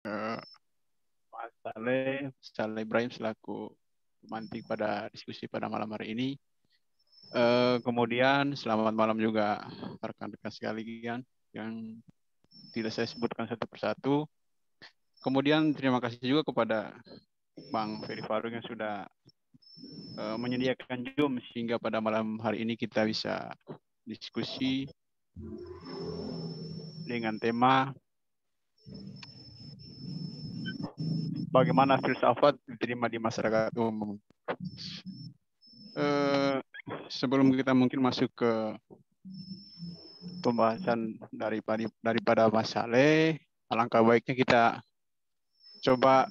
eh, Mas Saleh Ibrahim selaku pemantik pada diskusi pada malam hari ini. Kemudian selamat malam juga rekan-rekan sekalian yang tidak saya sebutkan satu persatu. Kemudian terima kasih juga kepada Bang Ferry Faruk yang sudah menyediakan Zoom sehingga pada malam hari ini kita bisa diskusi dengan tema bagaimana filsafat diterima di masyarakat umum. Sebelum kita mungkin masuk ke pembahasan daripada Mas Saleh, alangkah baiknya kita coba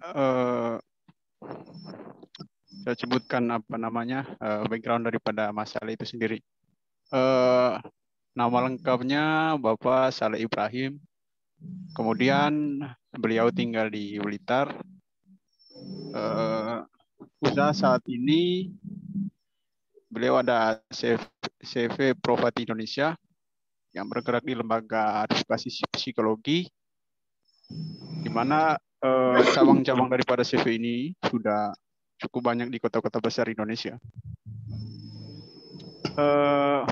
saya sebutkan background daripada Mas Saleh itu sendiri. Nama lengkapnya Bapak Saleh Ibrahim. Kemudian beliau tinggal di Blitar. Usaha saat ini beliau ada CV Profati Indonesia yang bergerak di lembaga advokasi psikologi, di mana cabang-cabang daripada CV ini sudah cukup banyak di kota-kota besar Indonesia.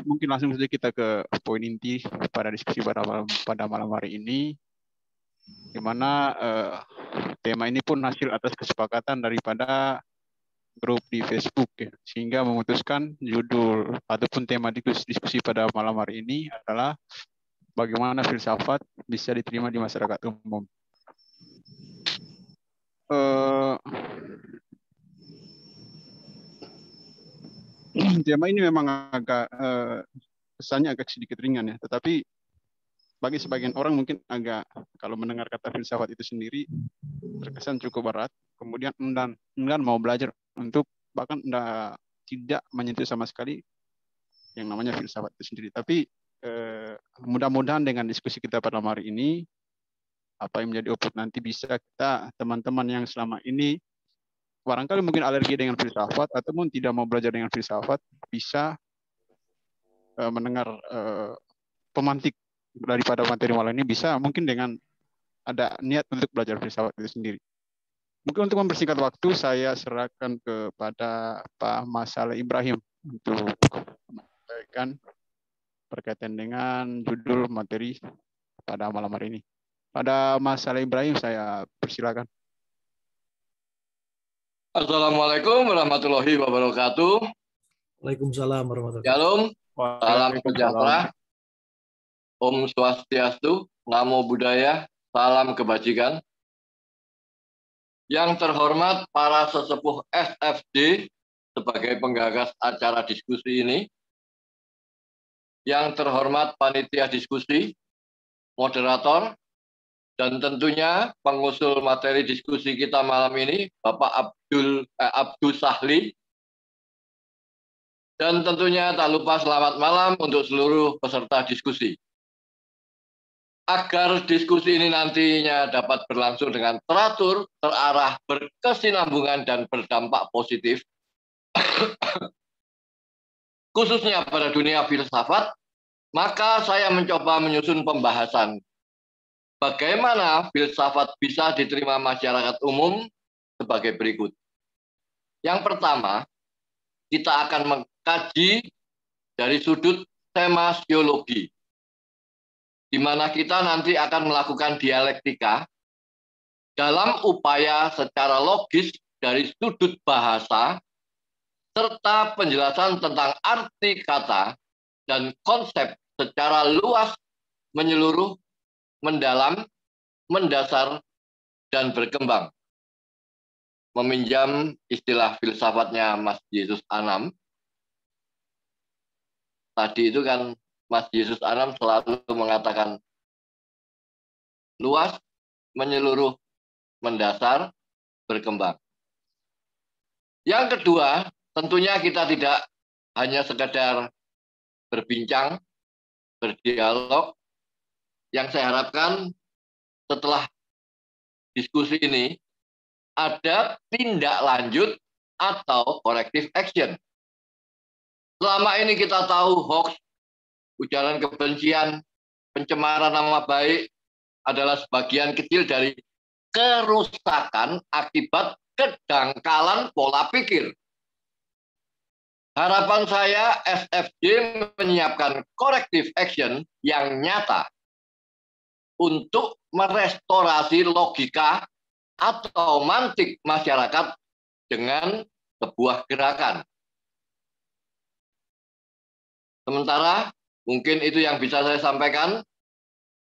Mungkin langsung saja kita ke poin inti pada diskusi pada malam hari ini, di mana tema ini pun hasil atas kesepakatan daripada grup di Facebook, ya, sehingga memutuskan judul ataupun tema diskusi pada malam hari ini adalah bagaimana filsafat bisa diterima di masyarakat umum. Tema ini memang agak kesannya agak sedikit ringan ya, tetapi bagi sebagian orang mungkin agak, kalau mendengar kata filsafat itu sendiri terkesan cukup berat, kemudian enggan mau belajar untuk bahkan tidak menyentuh sama sekali yang namanya filsafat itu sendiri. Tapi mudah-mudahan dengan diskusi kita pada hari ini, apa yang menjadi output nanti bisa kita, teman-teman yang selama ini barangkali mungkin alergi dengan filsafat ataupun tidak mau belajar dengan filsafat, bisa mendengar pemantik daripada materi malam ini, bisa mungkin dengan ada niat untuk belajar filsafat itu sendiri. Mungkin untuk mempersingkat waktu, saya serahkan kepada Pak Mas Saleh Ibrahim untuk menyampaikan berkaitan dengan judul materi pada malam hari ini. Pada Mas Saleh Ibrahim, saya persilakan. Assalamualaikum warahmatullahi wabarakatuh. Waalaikumsalam warahmatullahi wabarakatuh. Shalom, salam sejahtera, Om Swastiastu, Namo Buddhaya, salam kebajikan. Yang terhormat para sesepuh SFD sebagai penggagas acara diskusi ini, yang terhormat panitia diskusi, moderator, dan tentunya pengusul materi diskusi kita malam ini, Bapak Abdul Sahli. Dan tentunya tak lupa selamat malam untuk seluruh peserta diskusi. Agar diskusi ini nantinya dapat berlangsung dengan teratur, terarah, berkesinambungan, dan berdampak positif, khususnya pada dunia filsafat, maka saya mencoba menyusun pembahasan bagaimana filsafat bisa diterima masyarakat umum sebagai berikut. Yang pertama, kita akan mengkaji dari sudut semasiologi, di mana kita nanti akan melakukan dialektika dalam upaya secara logis dari sudut bahasa, serta penjelasan tentang arti kata dan konsep secara luas, menyeluruh, mendalam, mendasar, dan berkembang. Meminjam istilah filsafatnya Mas Yesus Anam, tadi itu kan Mas Yesus Anam selalu mengatakan luas, menyeluruh, mendasar, berkembang. Yang kedua, tentunya kita tidak hanya sekedar berbincang, berdialog. Yang saya harapkan setelah diskusi ini ada tindak lanjut atau corrective action. Selama ini kita tahu hoax, ujaran kebencian, pencemaran nama baik adalah sebagian kecil dari kerusakan akibat kedangkalan pola pikir. Harapan saya SFJ menyiapkan corrective action yang nyata untuk merestorasi logika atau mantik masyarakat dengan sebuah gerakan. Sementara mungkin itu yang bisa saya sampaikan.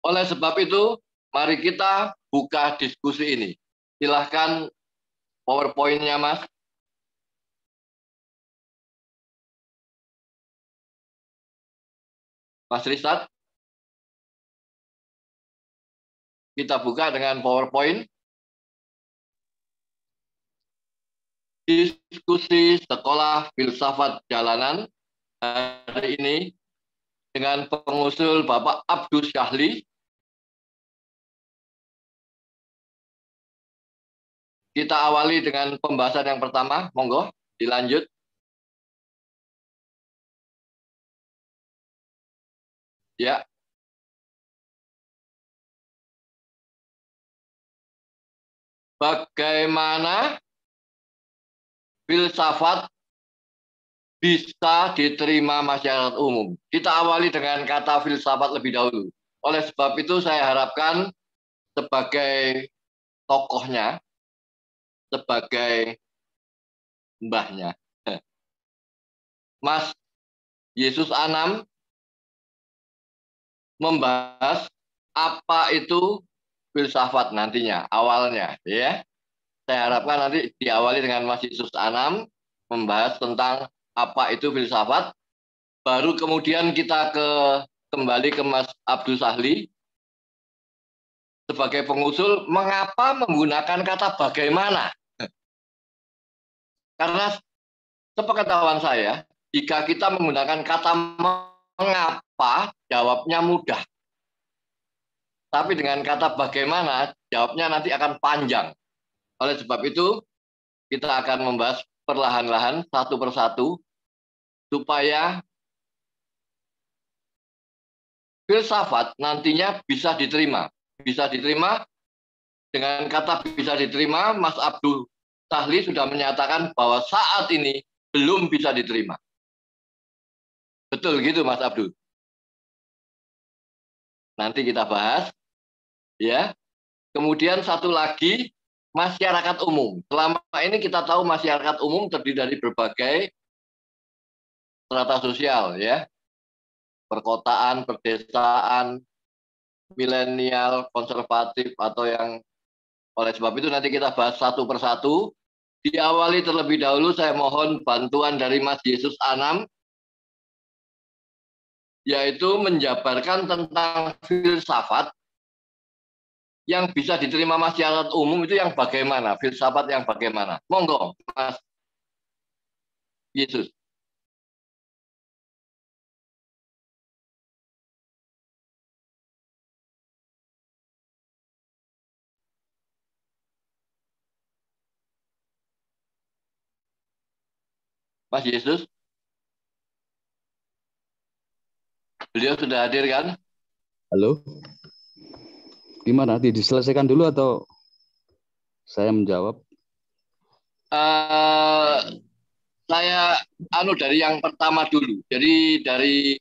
Oleh sebab itu, mari kita buka diskusi ini. Silahkan PowerPoint-nya, Mas. Mas Risat. Kita buka dengan PowerPoint. Diskusi Sekolah Filsafat Jalanan hari ini dengan pengusul Bapak Abdul Syahli. Kita awali dengan pembahasan yang pertama. Monggo, dilanjut. Ya. Bagaimana filsafat bisa diterima masyarakat umum? Kita awali dengan kata filsafat lebih dahulu. Oleh sebab itu saya harapkan sebagai tokohnya, sebagai mbahnya, Mas Yesus Anam membahas apa itu filsafat nantinya, awalnya, ya. Saya harapkan nanti diawali dengan Mas Yesus Anam membahas tentang apa itu filsafat, baru kemudian kita kembali ke Mas Abdul Syahli sebagai pengusul mengapa menggunakan kata bagaimana. Karena sepengetahuan saya, jika kita menggunakan kata mengapa, jawabnya mudah. Tapi dengan kata bagaimana, jawabnya nanti akan panjang. Oleh sebab itu, kita akan membahas perlahan-lahan, satu persatu, supaya filsafat nantinya bisa diterima. Bisa diterima dengan kata bisa diterima, Mas Abdul Syahli sudah menyatakan bahwa saat ini belum bisa diterima. Betul gitu, Mas Abdul? Nanti kita bahas. Ya. Kemudian satu lagi, masyarakat umum. Selama ini kita tahu masyarakat umum terdiri dari berbagai strata sosial, ya. Perkotaan, perdesaan, milenial, konservatif, atau yang oleh sebab itu nanti kita bahas satu persatu. Diawali terlebih dahulu saya mohon bantuan dari Mas Yesus Anam, yaitu menjabarkan tentang filsafat yang bisa diterima masyarakat umum itu yang bagaimana, filsafat yang bagaimana. Monggo, Mas Yesus. Mas Yesus, beliau sudah hadir kan? Halo, gimana? Diselesaikan dulu atau saya menjawab? Saya dari yang pertama dulu. Jadi dari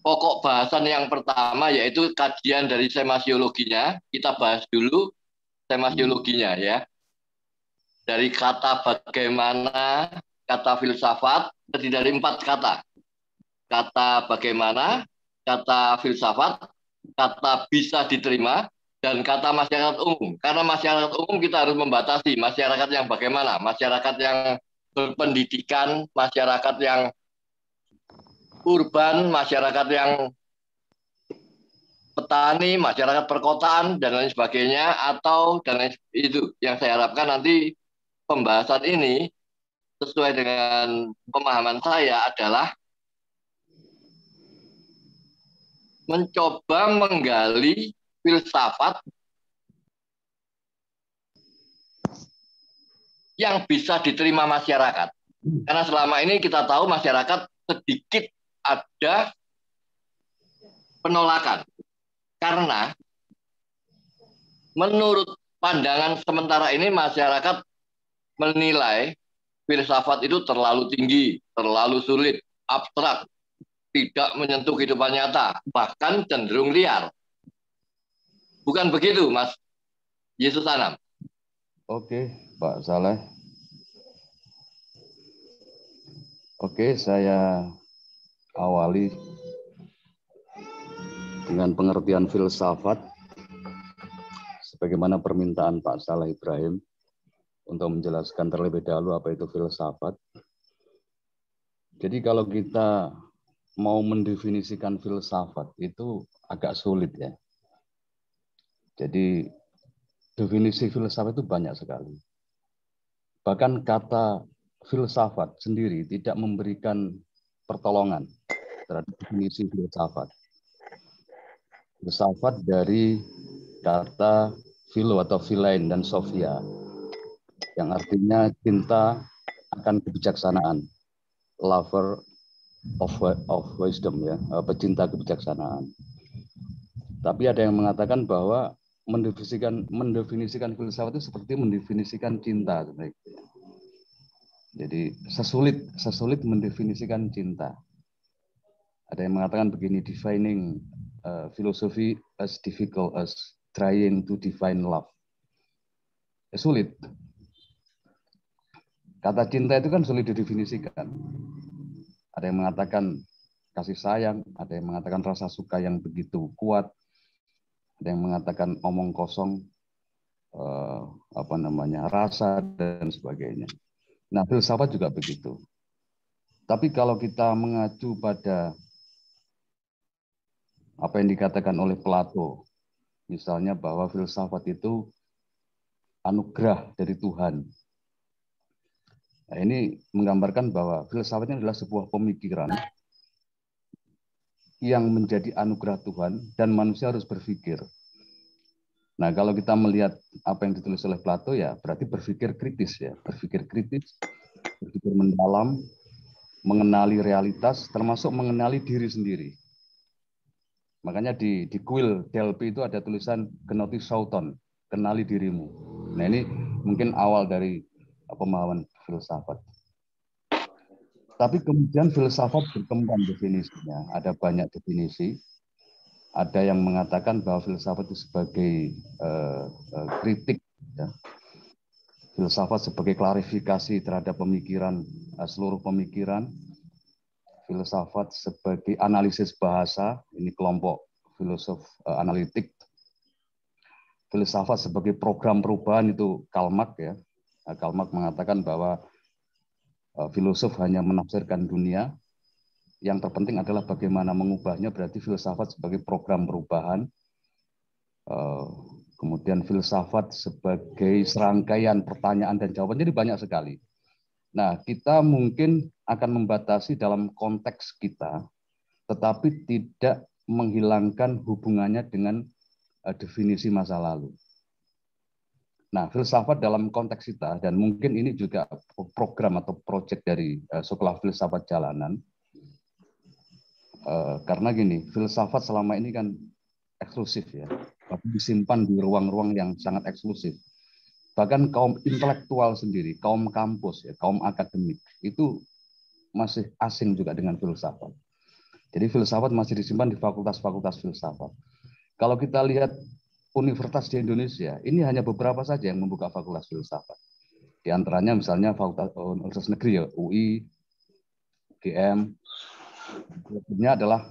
pokok bahasan yang pertama yaitu kajian dari semasiologinya. Kita bahas dulu semasiologinya, ya. Dari kata bagaimana, kata filsafat, terdiri dari 4 kata. Kata bagaimana, kata filsafat, kata bisa diterima, dan kata masyarakat umum. Karena masyarakat umum kita harus membatasi masyarakat yang bagaimana, masyarakat yang berpendidikan, masyarakat yang urban, masyarakat yang petani, masyarakat perkotaan, dan lain sebagainya, atau dan lain itu yang saya harapkan nanti pembahasan ini sesuai dengan pemahaman saya adalah mencoba menggali filsafat yang bisa diterima masyarakat. Karena selama ini kita tahu masyarakat sedikit ada penolakan. Karena menurut pandangan sementara ini masyarakat menilai filsafat itu terlalu tinggi, terlalu sulit, abstrak, tidak menyentuh kehidupan nyata, bahkan cenderung liar. Bukan begitu, Mas Yesus Anam? Oke, Pak Saleh. Oke, saya awali dengan pengertian filsafat sebagaimana permintaan Pak Saleh Ibrahim untuk menjelaskan terlebih dahulu apa itu filsafat. Jadi kalau kita mau mendefinisikan filsafat itu agak sulit ya. Jadi definisi filsafat itu banyak sekali. Bahkan kata filsafat sendiri tidak memberikan pertolongan terhadap definisi filsafat. Filsafat dari kata philo atau philein dan sophia, yang artinya cinta akan kebijaksanaan, lover of wisdom, ya, pecinta kebijaksanaan. Tapi ada yang mengatakan bahwa mendefinisikan filsafat itu seperti mendefinisikan cinta. Jadi sesulit mendefinisikan cinta. Ada yang mengatakan begini, defining philosophy as difficult as trying to define love. Sulit. Kata cinta itu kan sulit didefinisikan. Ada yang mengatakan kasih sayang, ada yang mengatakan rasa suka yang begitu kuat, ada yang mengatakan omong kosong, rasa dan sebagainya. Nah, filsafat juga begitu. Tapi kalau kita mengacu pada apa yang dikatakan oleh Plato, misalnya bahwa filsafat itu anugerah dari Tuhan. Nah, ini menggambarkan bahwa filsafatnya adalah sebuah pemikiran yang menjadi anugerah Tuhan dan manusia harus berpikir. Nah, kalau kita melihat apa yang ditulis oleh Plato, ya berarti berpikir kritis, ya, berpikir kritis, berpikir mendalam, mengenali realitas, termasuk mengenali diri sendiri. Makanya di kuil Delphi itu ada tulisan Gnoti Sauton, kenali dirimu. Nah, ini mungkin awal dari pemahaman filsafat. Tapi kemudian filsafat berkembang definisinya. Ada banyak definisi. Ada yang mengatakan bahwa filsafat itu sebagai kritik, ya. Filsafat sebagai klarifikasi terhadap pemikiran, seluruh pemikiran. Filsafat sebagai analisis bahasa, ini kelompok filosof analitik. Filsafat sebagai program perubahan, itu Karl Marx, ya. Karl Marx mengatakan bahwa filosof hanya menafsirkan dunia, yang terpenting adalah bagaimana mengubahnya, berarti filsafat sebagai program perubahan. Kemudian filsafat sebagai serangkaian pertanyaan dan jawaban, jadi banyak sekali. Nah, kita mungkin akan membatasi dalam konteks kita, tetapi tidak menghilangkan hubungannya dengan definisi masa lalu. Nah, filsafat dalam konteks kita, dan mungkin ini juga program atau proyek dari Sekolah Filsafat Jalanan, karena gini, filsafat selama ini kan eksklusif, ya, tapi disimpan di ruang-ruang yang sangat eksklusif. Bahkan kaum intelektual sendiri, kaum kampus, ya, kaum akademik, itu masih asing juga dengan filsafat. Jadi filsafat masih disimpan di fakultas-fakultas filsafat. Kalau kita lihat universitas di Indonesia, ini hanya beberapa saja yang membuka fakultas filsafat. Di antaranya misalnya fakultas Universitas Negeri, ya, UI, UGM. Berikutnya adalah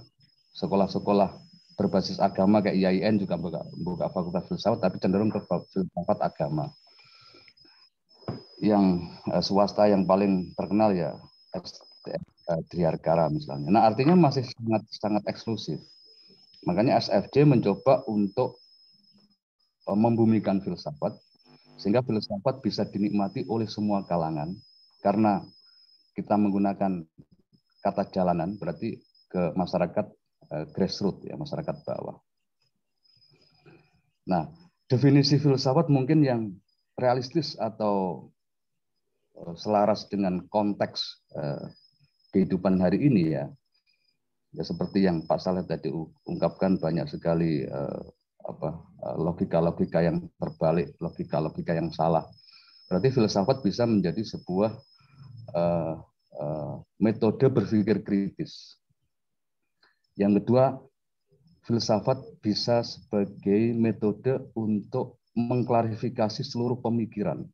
sekolah-sekolah berbasis agama kayak IAIN juga membuka fakultas filsafat, tapi cenderung ke filsafat agama. Yang swasta yang paling terkenal, ya, Triarkara misalnya. Nah, artinya masih sangat eksklusif. Makanya SFJ mencoba untuk membumikan filsafat, sehingga filsafat bisa dinikmati oleh semua kalangan, karena kita menggunakan kata jalanan, berarti ke masyarakat grassroots, ya, masyarakat bawah. Nah, definisi filsafat mungkin yang realistis atau selaras dengan konteks kehidupan hari ini, ya seperti yang Pak Saleh tadi ungkapkan, banyak sekali logika-logika yang terbalik, logika-logika yang salah. Berarti filsafat bisa menjadi sebuah metode berpikir kritis. Yang kedua, filsafat bisa sebagai metode untuk mengklarifikasi seluruh pemikiran.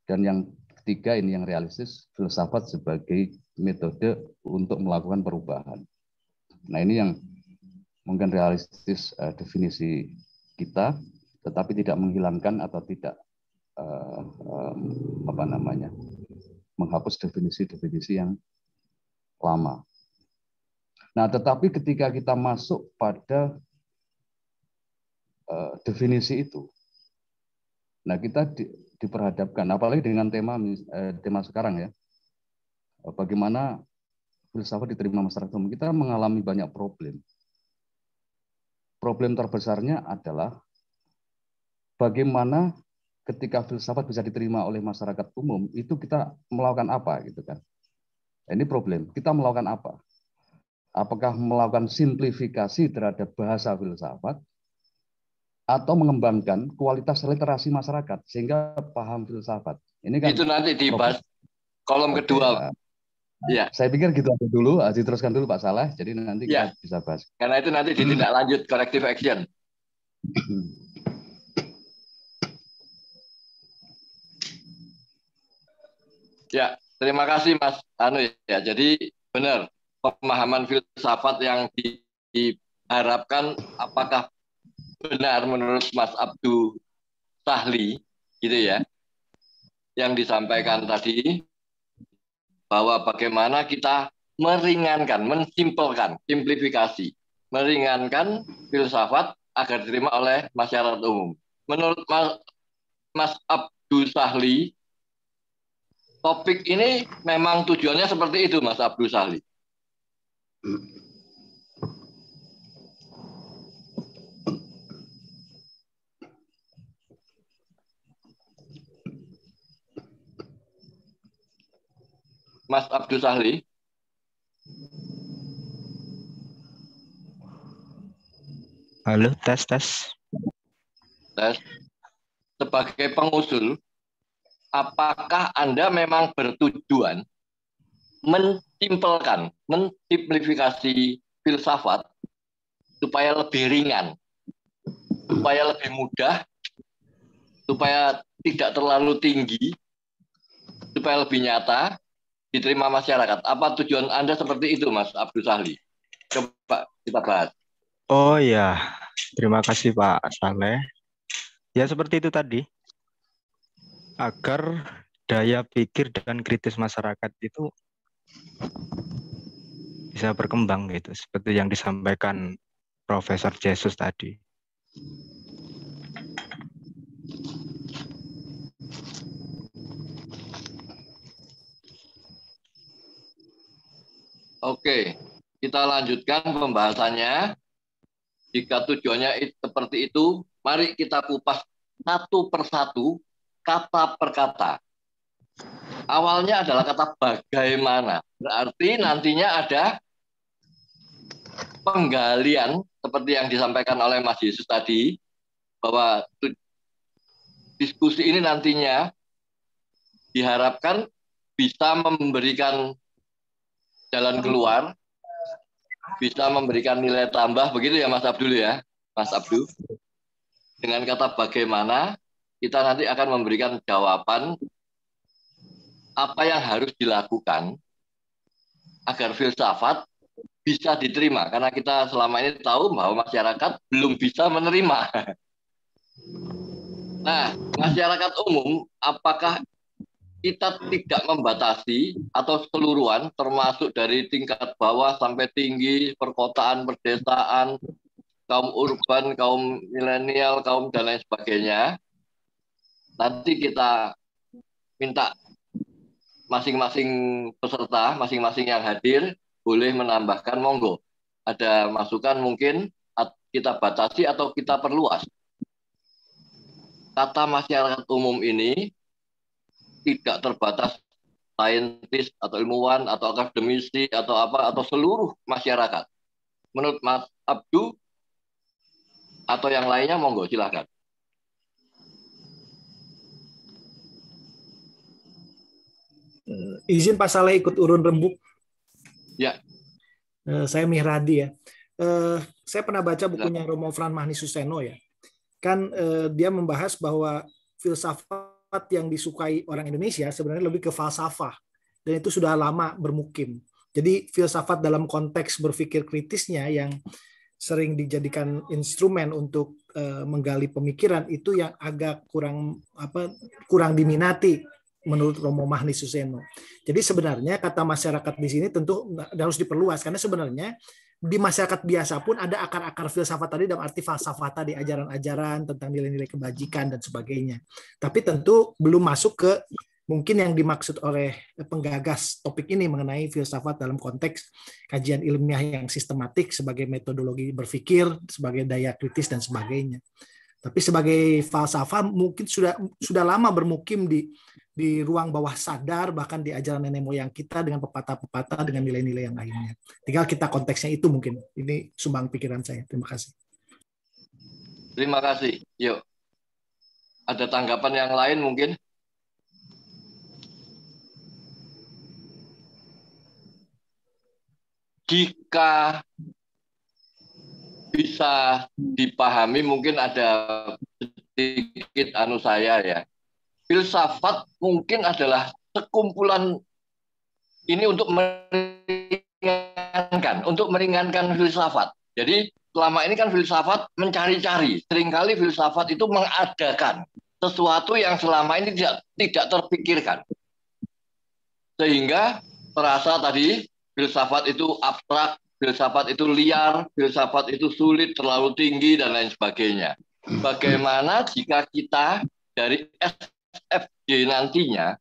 Dan yang ketiga, ini yang realistis, filsafat sebagai metode untuk melakukan perubahan. Nah, ini yang mungkin realistis definisi kita, tetapi tidak menghilangkan atau tidak menghapus definisi-definisi yang lama. Nah, tetapi ketika kita masuk pada definisi itu, nah kita diperhadapkan, apalagi dengan tema sekarang ya, bagaimana filsafat diterima masyarakat umum, kita mengalami banyak problem. Problem terbesarnya adalah bagaimana ketika filsafat bisa diterima oleh masyarakat umum, itu kita melakukan apa gitu kan? Ini problem. Kita melakukan apa? Apakah melakukan simplifikasi terhadap bahasa filsafat atau mengembangkan kualitas literasi masyarakat sehingga paham filsafat? Ini kan itu nanti dibahas kolom kedua. Ya. Saya pikir gitu aja dulu, diteruskan dulu Pak Saleh. Jadi nanti kita bisa bahas. Karena itu nanti ditindaklanjut corrective action. Ya, terima kasih Mas Anu ya. Jadi benar, pemahaman filsafat yang diharapkan apakah benar menurut Mas Abdul Sahli gitu ya, yang disampaikan tadi, bahwa bagaimana kita meringankan, mensimpelkan, simplifikasi, meringankan filsafat agar diterima oleh masyarakat umum. Menurut Mas Abdul Sahli, topik ini memang tujuannya seperti itu, Mas Abdul Sahli. Mas Abdul Sahli. Halo, tes. Sebagai pengusul, apakah Anda memang bertujuan mensimpelkan, mensimplifikasi filsafat supaya lebih ringan, supaya lebih mudah, supaya tidak terlalu tinggi, supaya lebih nyata, diterima masyarakat? Apa tujuan Anda seperti itu, Mas Abdul Sahli? Coba kita bahas. Oh ya, terima kasih Pak Saleh. Ya seperti itu tadi, agar daya pikir dan kritis masyarakat itu bisa berkembang gitu, seperti yang disampaikan Profesor Jesus tadi. Oke, kita lanjutkan pembahasannya. Jika tujuannya seperti itu, mari kita kupas satu persatu, kata per kata. Awalnya adalah kata bagaimana. Berarti nantinya ada penggalian, seperti yang disampaikan oleh Mas Yesus tadi, bahwa diskusi ini nantinya diharapkan bisa memberikan jalan keluar, bisa memberikan nilai tambah, begitu ya Mas Abdul ya, Mas Abdul. Dengan kata bagaimana, kita nanti akan memberikan jawaban apa yang harus dilakukan agar filsafat bisa diterima. Karena kita selama ini tahu bahwa masyarakat belum bisa menerima. Nah, masyarakat umum, apakah kita tidak membatasi atau keseluruhan, termasuk dari tingkat bawah sampai tinggi, perkotaan, perdesaan, kaum urban, kaum milenial, kaum dan lain sebagainya. Nanti kita minta masing-masing peserta, masing-masing yang hadir, boleh menambahkan, monggo. Ada masukan mungkin kita batasi atau kita perluas. Kata masyarakat umum ini tidak terbatas saintis atau ilmuwan atau akademisi atau apa atau seluruh masyarakat. Menurut Mas Abdu, atau yang lainnya monggo silakan. Izin Pak Saleh ikut urun rembuk. Ya. Saya Mihradi ya. Saya pernah baca bukunya Romo Fran Mahnisuseno ya. Kan dia membahas bahwa filsafat yang disukai orang Indonesia sebenarnya lebih ke falsafah. Dan itu sudah lama bermukim. Jadi filsafat dalam konteks berpikir kritisnya yang sering dijadikan instrumen untuk menggali pemikiran itu yang agak kurang diminati menurut Romo Mahnisuseno. Jadi sebenarnya kata masyarakat di sini tentu harus diperluas karena sebenarnya di masyarakat biasa pun ada akar-akar filsafat tadi dalam arti falsafah tadi, ajaran-ajaran tentang nilai-nilai kebajikan dan sebagainya. Tapi tentu belum masuk ke mungkin yang dimaksud oleh penggagas topik ini mengenai filsafat dalam konteks kajian ilmiah yang sistematik sebagai metodologi berpikir, sebagai daya kritis dan sebagainya. Tapi sebagai falsafah mungkin sudah lama bermukim di ruang bawah sadar, bahkan di ajaran nenek moyang kita dengan pepatah-pepatah dengan nilai-nilai yang lainnya. Tinggal kita konteksnya itu mungkin. Ini sumbang pikiran saya. Terima kasih. Terima kasih. Yuk. Ada tanggapan yang lain mungkin? Jika bisa dipahami mungkin ada sedikit saya ya. Filsafat mungkin adalah sekumpulan ini untuk meringankan filsafat. Jadi selama ini kan filsafat mencari-cari. Seringkali filsafat itu mengadakan sesuatu yang selama ini tidak terpikirkan. Sehingga terasa tadi filsafat itu abstrak, filsafat itu liar, filsafat itu sulit, terlalu tinggi, dan lain sebagainya. Bagaimana jika kita dari SFJ nantinya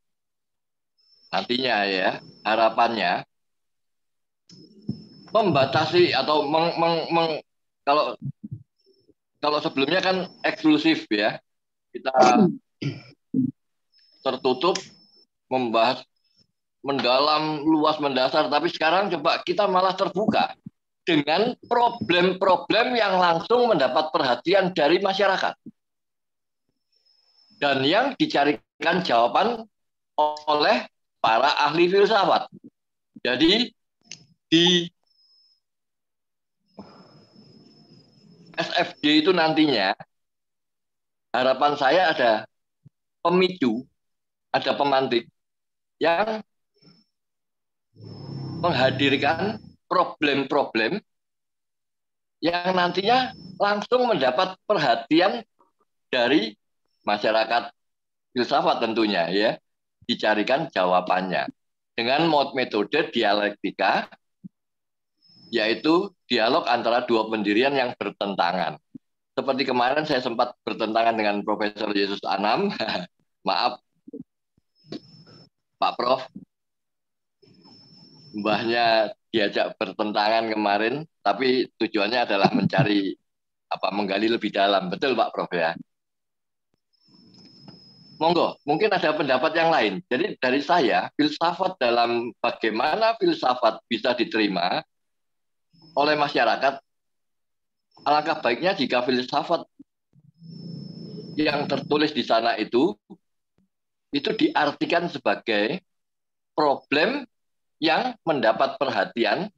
ya, harapannya membatasi atau kalau sebelumnya kan eksklusif ya, kita tertutup membahas mendalam, luas, mendasar, tapi sekarang coba kita malah terbuka dengan problem-problem yang langsung mendapat perhatian dari masyarakat dan yang dicarikan jawaban oleh para ahli filsafat. Jadi di SFJ itu nantinya harapan saya ada pemicu, ada pemantik yang menghadirkan problem-problem yang nantinya langsung mendapat perhatian dari masyarakat filsafat tentunya ya, dicarikan jawabannya dengan metode dialektika, yaitu dialog antara dua pendirian yang bertentangan. Seperti kemarin saya sempat bertentangan dengan Profesor Yesus Anam. Maaf Pak Prof, mbahnya diajak bertentangan kemarin, tapi tujuannya adalah menggali lebih dalam. Betul Pak Prof ya? Monggo, mungkin ada pendapat yang lain. Jadi dari saya, filsafat dalam bagaimana filsafat bisa diterima oleh masyarakat, alangkah baiknya jika filsafat yang tertulis di sana itu diartikan sebagai problem yang mendapat perhatian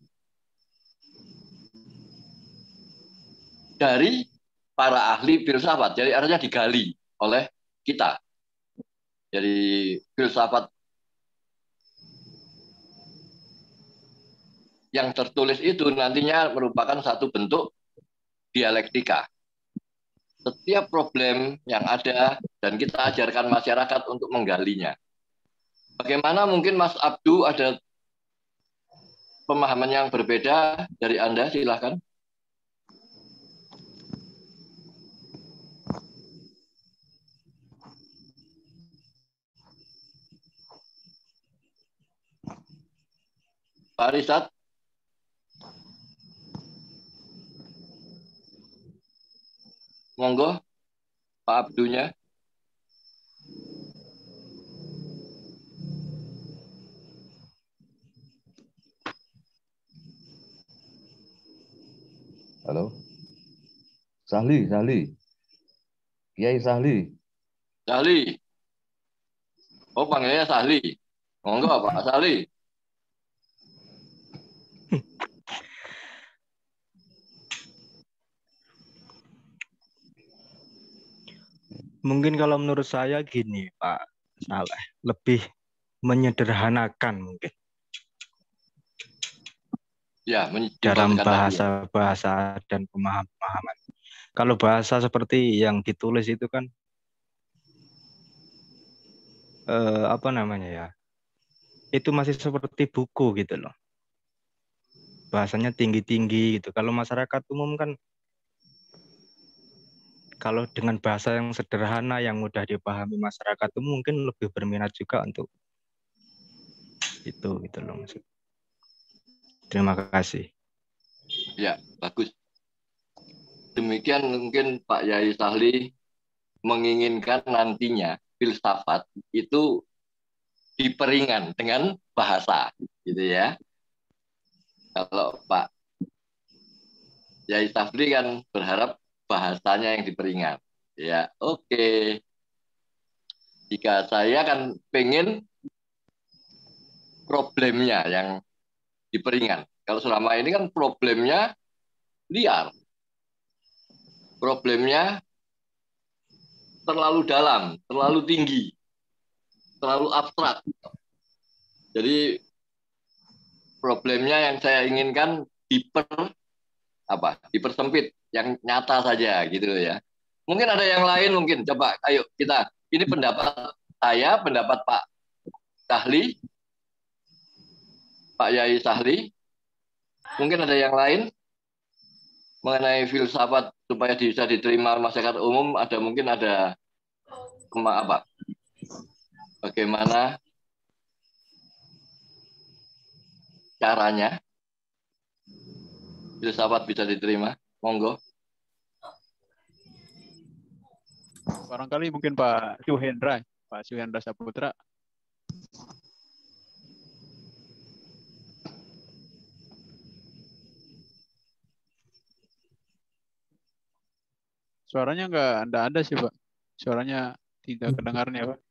dari para ahli filsafat. Jadi artinya digali oleh kita. Jadi filsafat yang tertulis itu nantinya merupakan satu bentuk dialektika. Setiap problem yang ada dan kita ajarkan masyarakat untuk menggalinya. Bagaimana mungkin Mas Abdu ada pemahaman yang berbeda dari Anda? Silahkan. Pak Risat. Monggo, Pak Abdunya. Halo, Sahli. Kiai Sahli. Sahli. Oh, panggilnya Sahli. Monggo Pak Sahli. Mungkin kalau menurut saya gini, Pak Saleh, lebih menyederhanakan mungkin Ya, dalam menyimpulkan tadi ya. bahasa dan pemahaman. Kalau bahasa seperti yang ditulis itu kan apa namanya ya? Itu masih seperti buku gitu loh. Bahasanya tinggi-tinggi gitu. Kalau masyarakat umum kan kalau dengan bahasa yang sederhana yang mudah dipahami masyarakat umum mungkin lebih berminat juga untuk itu gitu loh maksud. Terima kasih. Ya, bagus. Demikian mungkin Pak Yai Sahli menginginkan nantinya filsafat itu diperingan dengan bahasa, gitu ya. Kalau Pak Yai Sahli kan berharap bahasanya yang diperingan. Ya, oke. Jika saya kan pengen problemnya yang diperingan. Kalau selama ini kan problemnya liar. Problemnya terlalu dalam, terlalu tinggi, terlalu abstrak. Jadi problemnya yang saya inginkan dipersempit, yang nyata saja gitu ya. Mungkin ada yang lain, mungkin coba ayo kita, ini pendapat saya, pendapat Pak Sahli, Pak Yai Sahli. Mungkin ada yang lain mengenai filsafat supaya bisa diterima masyarakat umum. Mungkin ada bagaimana caranya filsafat bisa diterima? Monggo. Barangkali mungkin Pak Syuhendra Saputra. Suaranya nggak ada sih Pak. Suaranya tidak kedengarannya Pak.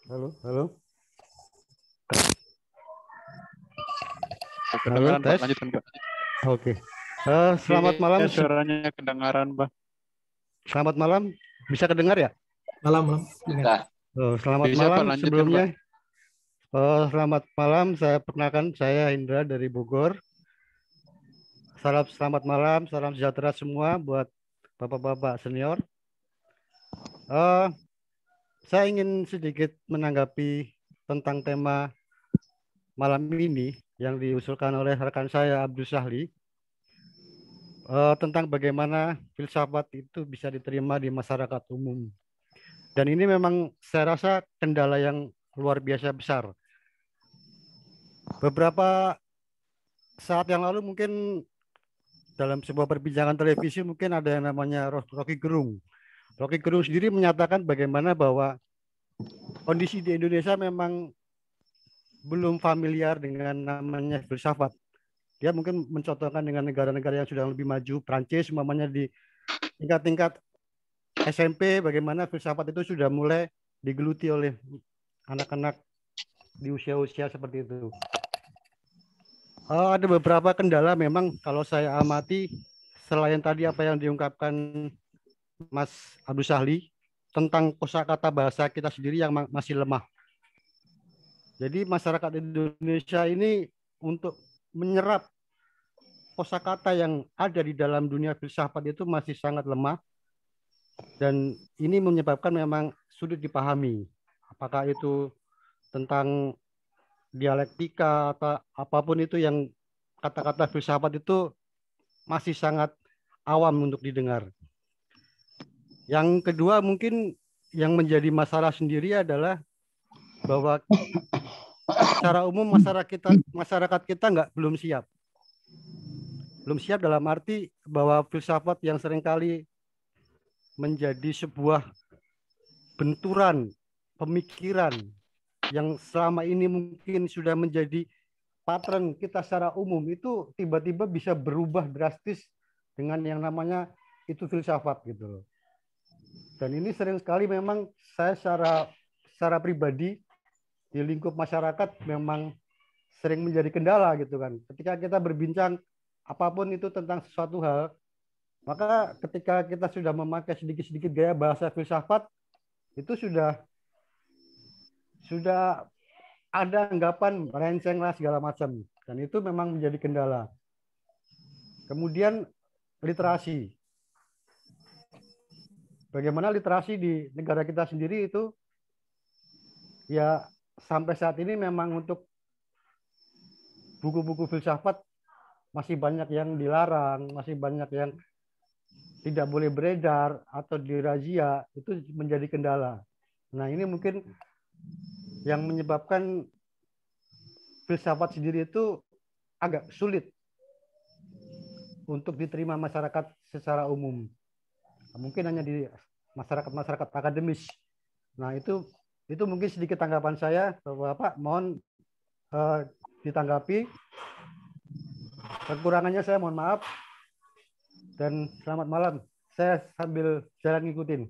Halo. Kedengaran Halo, Pak, lanjutkan Pak. Oke. Selamat malam. Suaranya kedengaran Pak. Selamat malam. Bisa kedengar ya? Malam. Nah, selamat Bisa, malam Pak, lanjutkan, sebelumnya. Selamat malam. Saya perkenalkan, saya Indra dari Bogor. Selamat malam, salam sejahtera semua buat bapak-bapak senior. Saya ingin sedikit menanggapi tentang tema malam ini yang diusulkan oleh rekan saya Abdul Sahli tentang bagaimana filsafat itu bisa diterima di masyarakat umum. Dan ini memang saya rasa kendala yang luar biasa besar. Beberapa saat yang lalu mungkin dalam sebuah perbincangan televisi mungkin ada yang namanya Rocky Gerung. Rocky Gerung sendiri menyatakan bagaimana bahwa kondisi di Indonesia memang belum familiar dengan namanya filsafat. Dia mungkin mencontohkan dengan negara-negara yang sudah lebih maju, Prancis umpamanya di tingkat-tingkat SMP, bagaimana filsafat itu sudah mulai digeluti oleh anak-anak di usia-usia seperti itu. Ada beberapa kendala memang kalau saya amati, selain tadi apa yang diungkapkan Mas Abdul Sahli tentang kosakata bahasa kita sendiri yang masih lemah. Jadi masyarakat Indonesia ini untuk menyerap kosakata yang ada di dalam dunia filsafat itu masih sangat lemah, dan ini menyebabkan memang sulit dipahami. Apakah itu tentang dialektika atau apapun itu, yang kata-kata filsafat itu masih sangat awam untuk didengar. Yang kedua mungkin yang menjadi masalah sendiri adalah bahwa secara umum masyarakat kita belum siap. Belum siap dalam arti bahwa filsafat yang seringkali menjadi sebuah benturan pemikiran yang selama ini mungkin sudah menjadi pattern kita secara umum, itu tiba-tiba bisa berubah drastis dengan yang namanya itu filsafat gitu loh. Dan ini sering sekali memang saya secara pribadi di lingkup masyarakat memang sering menjadi kendala gitu kan. Ketika kita berbincang apapun itu tentang sesuatu hal, maka ketika kita sudah memakai sedikit-sedikit gaya bahasa filsafat, itu sudah ada anggapan melenceng lah segala macam. Dan itu memang menjadi kendala. Kemudian literasi. Bagaimana literasi di negara kita sendiri itu ya sampai saat ini memang untuk buku-buku filsafat masih banyak yang dilarang, masih banyak yang tidak boleh beredar atau dirazia, itu menjadi kendala. Nah, ini mungkin yang menyebabkan filsafat sendiri itu agak sulit untuk diterima masyarakat secara umum. Mungkin hanya di masyarakat akademis. Nah, itu mungkin sedikit tanggapan saya. Bapak, mohon ditanggapi. Kekurangannya saya mohon maaf. Dan selamat malam. Saya sambil jalan ngikutin.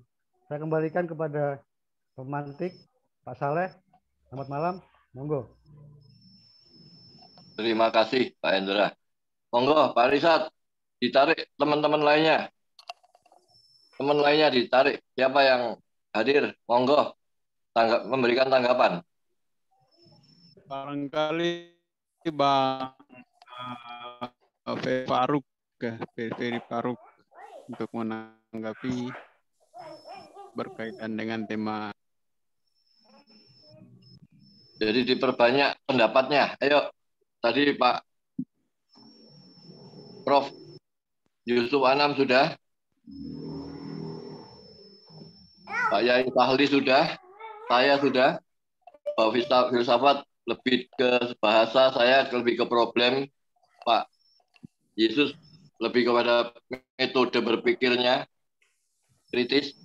Saya kembalikan kepada pemantik, Pak Saleh. Selamat malam. Monggo. Terima kasih, Pak Hendra. Monggo, Pak Risat, ditarik teman-teman lainnya. Teman lainnya ditarik. Siapa yang hadir? Monggo, memberikan tanggapan. Barangkali Bang Faruk, Ferry Faruk, untuk menanggapi berkaitan dengan tema. Jadi diperbanyak pendapatnya. Ayo, tadi Pak Prof. Yusuf Anam sudah, Pak Yai Tahli sudah, saya sudah. Pak filsafat lebih ke bahasa, saya lebih ke problem. Pak Yesus lebih kepada metode berpikirnya, kritis.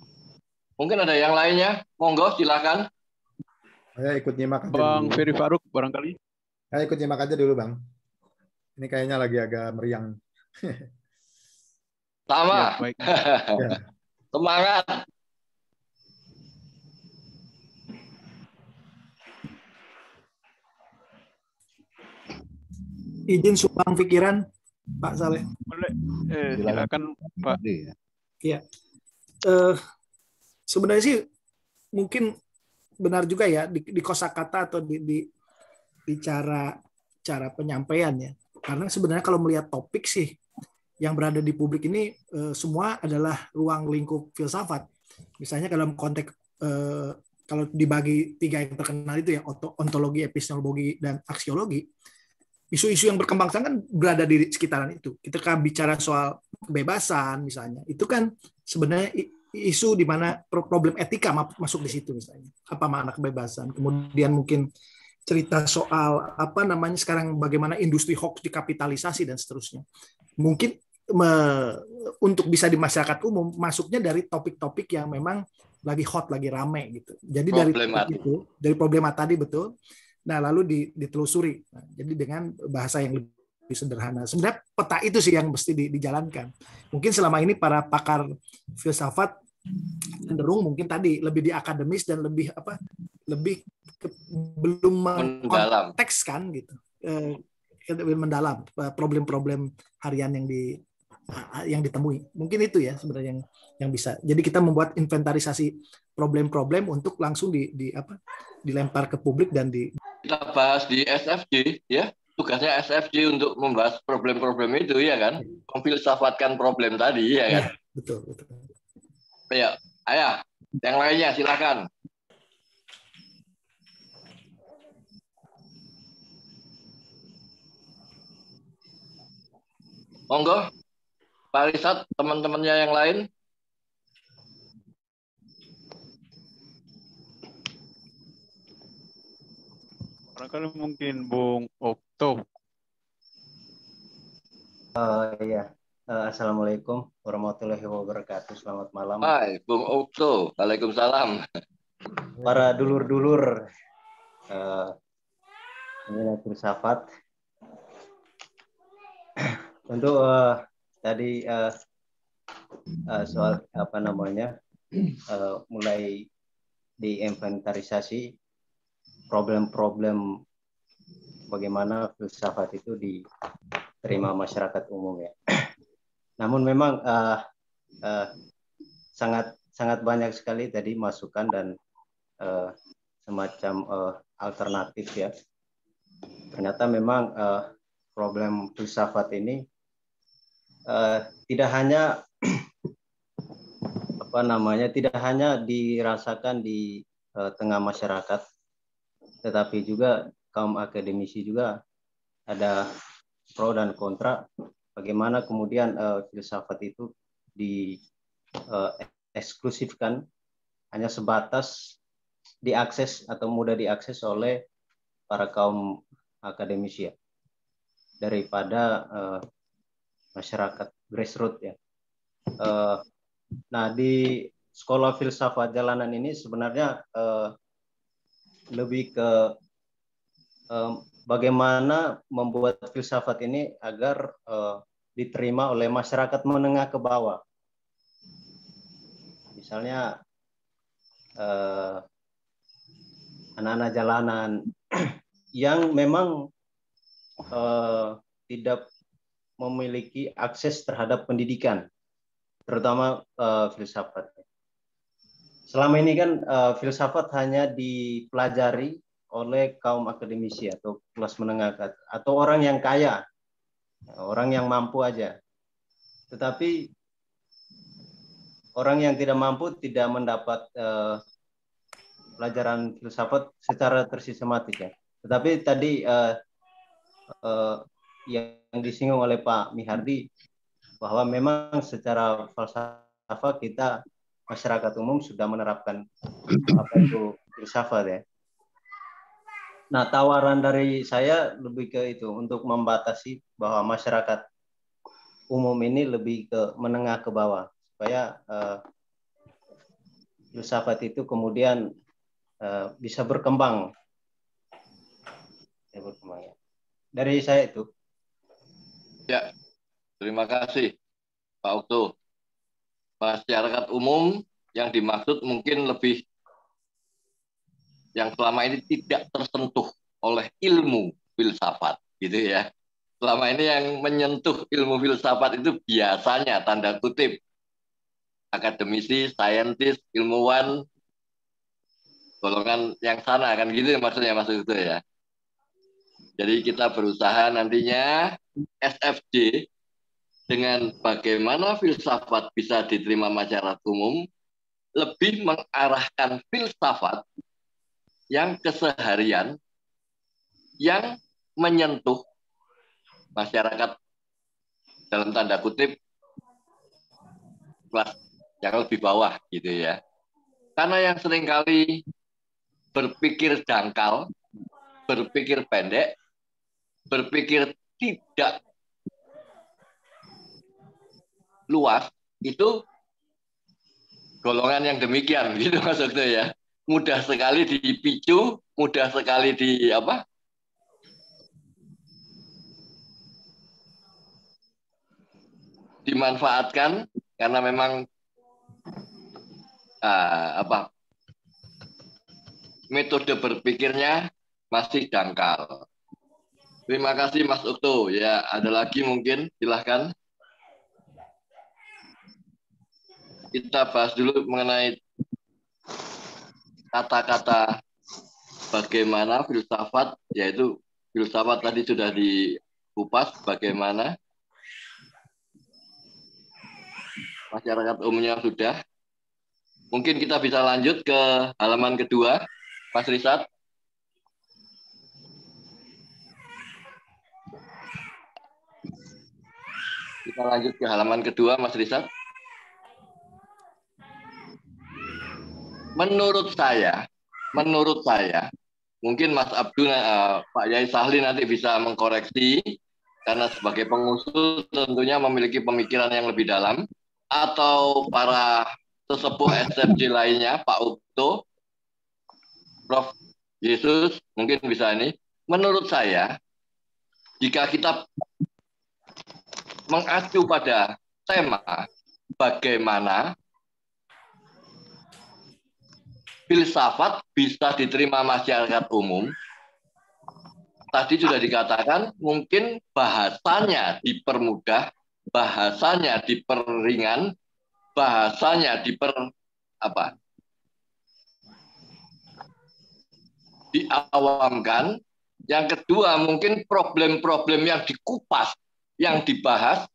Mungkin ada yang lainnya, monggo silakan. Saya ikut nyimak aja Bang dulu. Ferry Faruk barangkali. Saya ikut nyimak aja dulu, Bang. Ini kayaknya lagi agak meriang. Sama. Ya, baik. Ya. Semangat. Izin sumbang pikiran, Pak Saleh. Boleh. Silakan Pak. Iya. Sebenarnya sih mungkin benar juga ya di kosakata atau di cara penyampaian ya. Karena sebenarnya kalau melihat topik sih yang berada di publik ini semua adalah ruang lingkup filsafat. Misalnya dalam konteks kalau dibagi 3 yang terkenal itu ya, ontologi, epistemologi, dan aksiologi, isu-isu yang berkembang kan berada di sekitaran itu. Kita kan bicara soal kebebasan misalnya, itu kan sebenarnya isu di mana problem etika masuk di situ misalnya. Apa makna kebebasan? Kemudian mungkin cerita soal apa namanya sekarang bagaimana industri hoax dikapitalisasi dan seterusnya. Mungkin untuk bisa di masyarakat umum masuknya dari topik-topik yang memang lagi hot, lagi rame gitu. Jadi dari problema tadi betul. Nah, lalu ditelusuri. Nah, jadi dengan bahasa yang lebih sederhana. Sebenarnya peta itu sih yang mesti dijalankan. Mungkin selama ini para pakar filsafat cenderung mungkin tadi lebih di akademis dan lebih belum menkontekskan gitu. Mendalam problem-problem harian yang ditemui. Mungkin itu ya sebenarnya yang bisa. Jadi kita membuat inventarisasi problem-problem untuk langsung dilempar ke publik dan kita bahas di SFJ ya, tugasnya SFJ untuk membahas problem-problem itu ya kan, memfilsafatkan problem tadi ya kan. Ya, betul. Ya, ayah, yang lainnya silakan. Monggo, Pak Risat, teman-temannya yang lain. Barangkali mungkin Bung Okto. ya, Assalamualaikum warahmatullahi wabarakatuh. Selamat malam. Hai, Bung Okto. Waalaikumsalam. Para dulur-dulur, ini filsafat. Untuk tadi soal apa namanya, mulai diinventarisasi problem-problem bagaimana filsafat itu diterima masyarakat umum ya. Namun memang sangat banyak sekali tadi masukan dan semacam alternatif ya. Ternyata memang problem filsafat ini tidak hanya tidak hanya dirasakan di tengah masyarakat, tetapi juga kaum akademisi juga ada pro dan kontra. Bagaimana kemudian filsafat itu eksklusifkan hanya sebatas diakses atau mudah diakses oleh para kaum akademisi ya, daripada masyarakat grassroots ya. Nah, di sekolah filsafat jalanan ini sebenarnya lebih ke bagaimana membuat filsafat ini agar diterima oleh masyarakat menengah ke bawah. Misalnya anak-anak jalanan yang memang tidak memiliki akses terhadap pendidikan, terutama filsafat. Selama ini kan filsafat hanya dipelajari oleh kaum akademisi atau kelas menengah atau orang yang kaya, orang yang mampu aja. Tetapi orang yang tidak mampu tidak mendapat pelajaran filsafat secara tersistematis ya. Tetapi tadi yang disinggung oleh Pak Mihardi bahwa memang secara falsafah kita masyarakat umum sudah menerapkan apa itu filsafat ya. Nah, tawaran dari saya lebih ke itu untuk membatasi bahwa masyarakat umum ini lebih ke menengah ke bawah supaya filsafat itu kemudian bisa berkembang. Ya. Dari saya itu. Ya, terima kasih Pak Okto. Masyarakat umum yang dimaksud mungkin lebih yang selama ini tidak tersentuh oleh ilmu filsafat, gitu ya. Selama ini yang menyentuh ilmu filsafat itu biasanya tanda kutip akademisi, saintis, ilmuwan, golongan yang sana kan gitu maksudnya masuk itu ya. Jadi kita berusaha nantinya SFJ dengan bagaimana filsafat bisa diterima masyarakat umum lebih mengarahkan filsafat yang keseharian yang menyentuh masyarakat dalam tanda kutip kelas yang lebih bawah gitu ya. Karena yang seringkali berpikir dangkal, berpikir pendek, berpikir tidak luas itu golongan yang demikian gitu maksudnya ya. Mudah sekali dipicu, mudah sekali dimanfaatkan karena memang metode berpikirnya masih dangkal. Terima kasih Mas Okto. Ya, ada lagi mungkin, silahkan. Kita bahas dulu mengenai kata-kata bagaimana filsafat, yaitu filsafat tadi sudah dikupas bagaimana, masyarakat umumnya sudah. Mungkin kita bisa lanjut ke halaman kedua, Mas Risat. Kita lanjut ke halaman kedua, Mas Risat. Menurut saya, mungkin Mas Abdul, Pak Yai Sahli nanti bisa mengkoreksi, karena sebagai pengusul tentunya memiliki pemikiran yang lebih dalam, atau para sesepuh SFJ lainnya, Pak Ukto, Prof. Yesus, mungkin bisa ini. Menurut saya, jika kita mengacu pada tema bagaimana filsafat bisa diterima masyarakat umum, tadi sudah dikatakan mungkin bahasanya dipermudah, bahasanya diperingan, bahasanya diawamkan. Yang kedua, mungkin problem-problem yang dikupas, yang dibahas,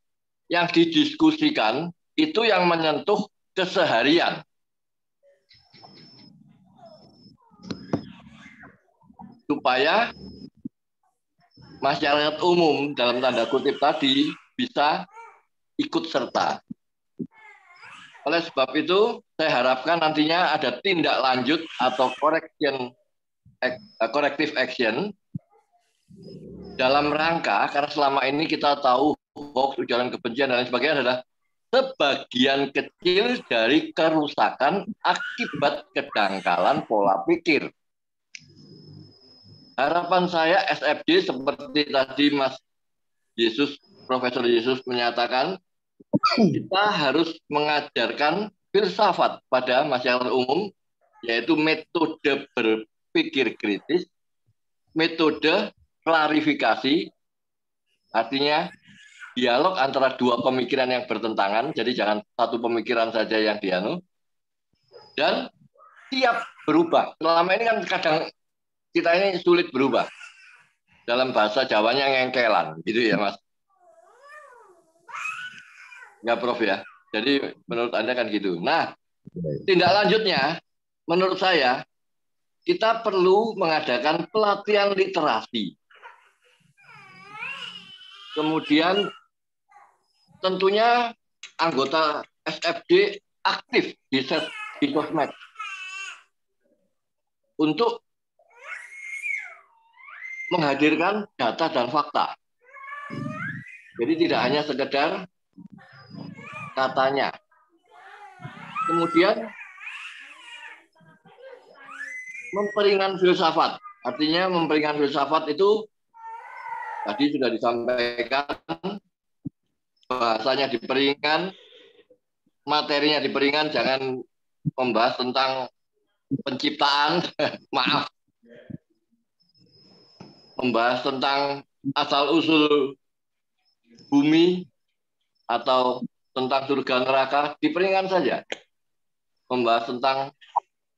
yang didiskusikan, itu yang menyentuh keseharian. Supaya masyarakat umum, dalam tanda kutip tadi, bisa ikut serta. Oleh sebab itu, saya harapkan nantinya ada tindak lanjut atau corrective action dalam rangka, karena selama ini kita tahu hoax, ujaran kebencian dan lain sebagainya adalah sebagian kecil dari kerusakan akibat kedangkalan pola pikir. Harapan saya SFJ seperti tadi Mas Yesus, Profesor Yesus menyatakan, kita harus mengajarkan filsafat pada masyarakat umum, yaitu metode berpikir kritis, metode klarifikasi, artinya dialog antara dua pemikiran yang bertentangan, jadi jangan satu pemikiran saja yang dianu, dan siap berubah. Selama ini kan kadang kita ini sulit berubah. Dalam bahasa Jawanya ngengkelan, gitu ya Mas. Ya Prof ya. Jadi menurut Anda kan gitu. Nah, tindak lanjutnya, menurut saya, kita perlu mengadakan pelatihan literasi. Kemudian tentunya anggota SFJ aktif di sosmed untuk menghadirkan data dan fakta. Jadi tidak hanya sekedar katanya. Kemudian memperingan filsafat. Artinya memperingan filsafat itu tadi sudah disampaikan, bahasanya diperingan, materinya diperingan, jangan membahas tentang penciptaan, maaf, membahas tentang asal-usul bumi atau tentang surga neraka, diperingan saja. Membahas tentang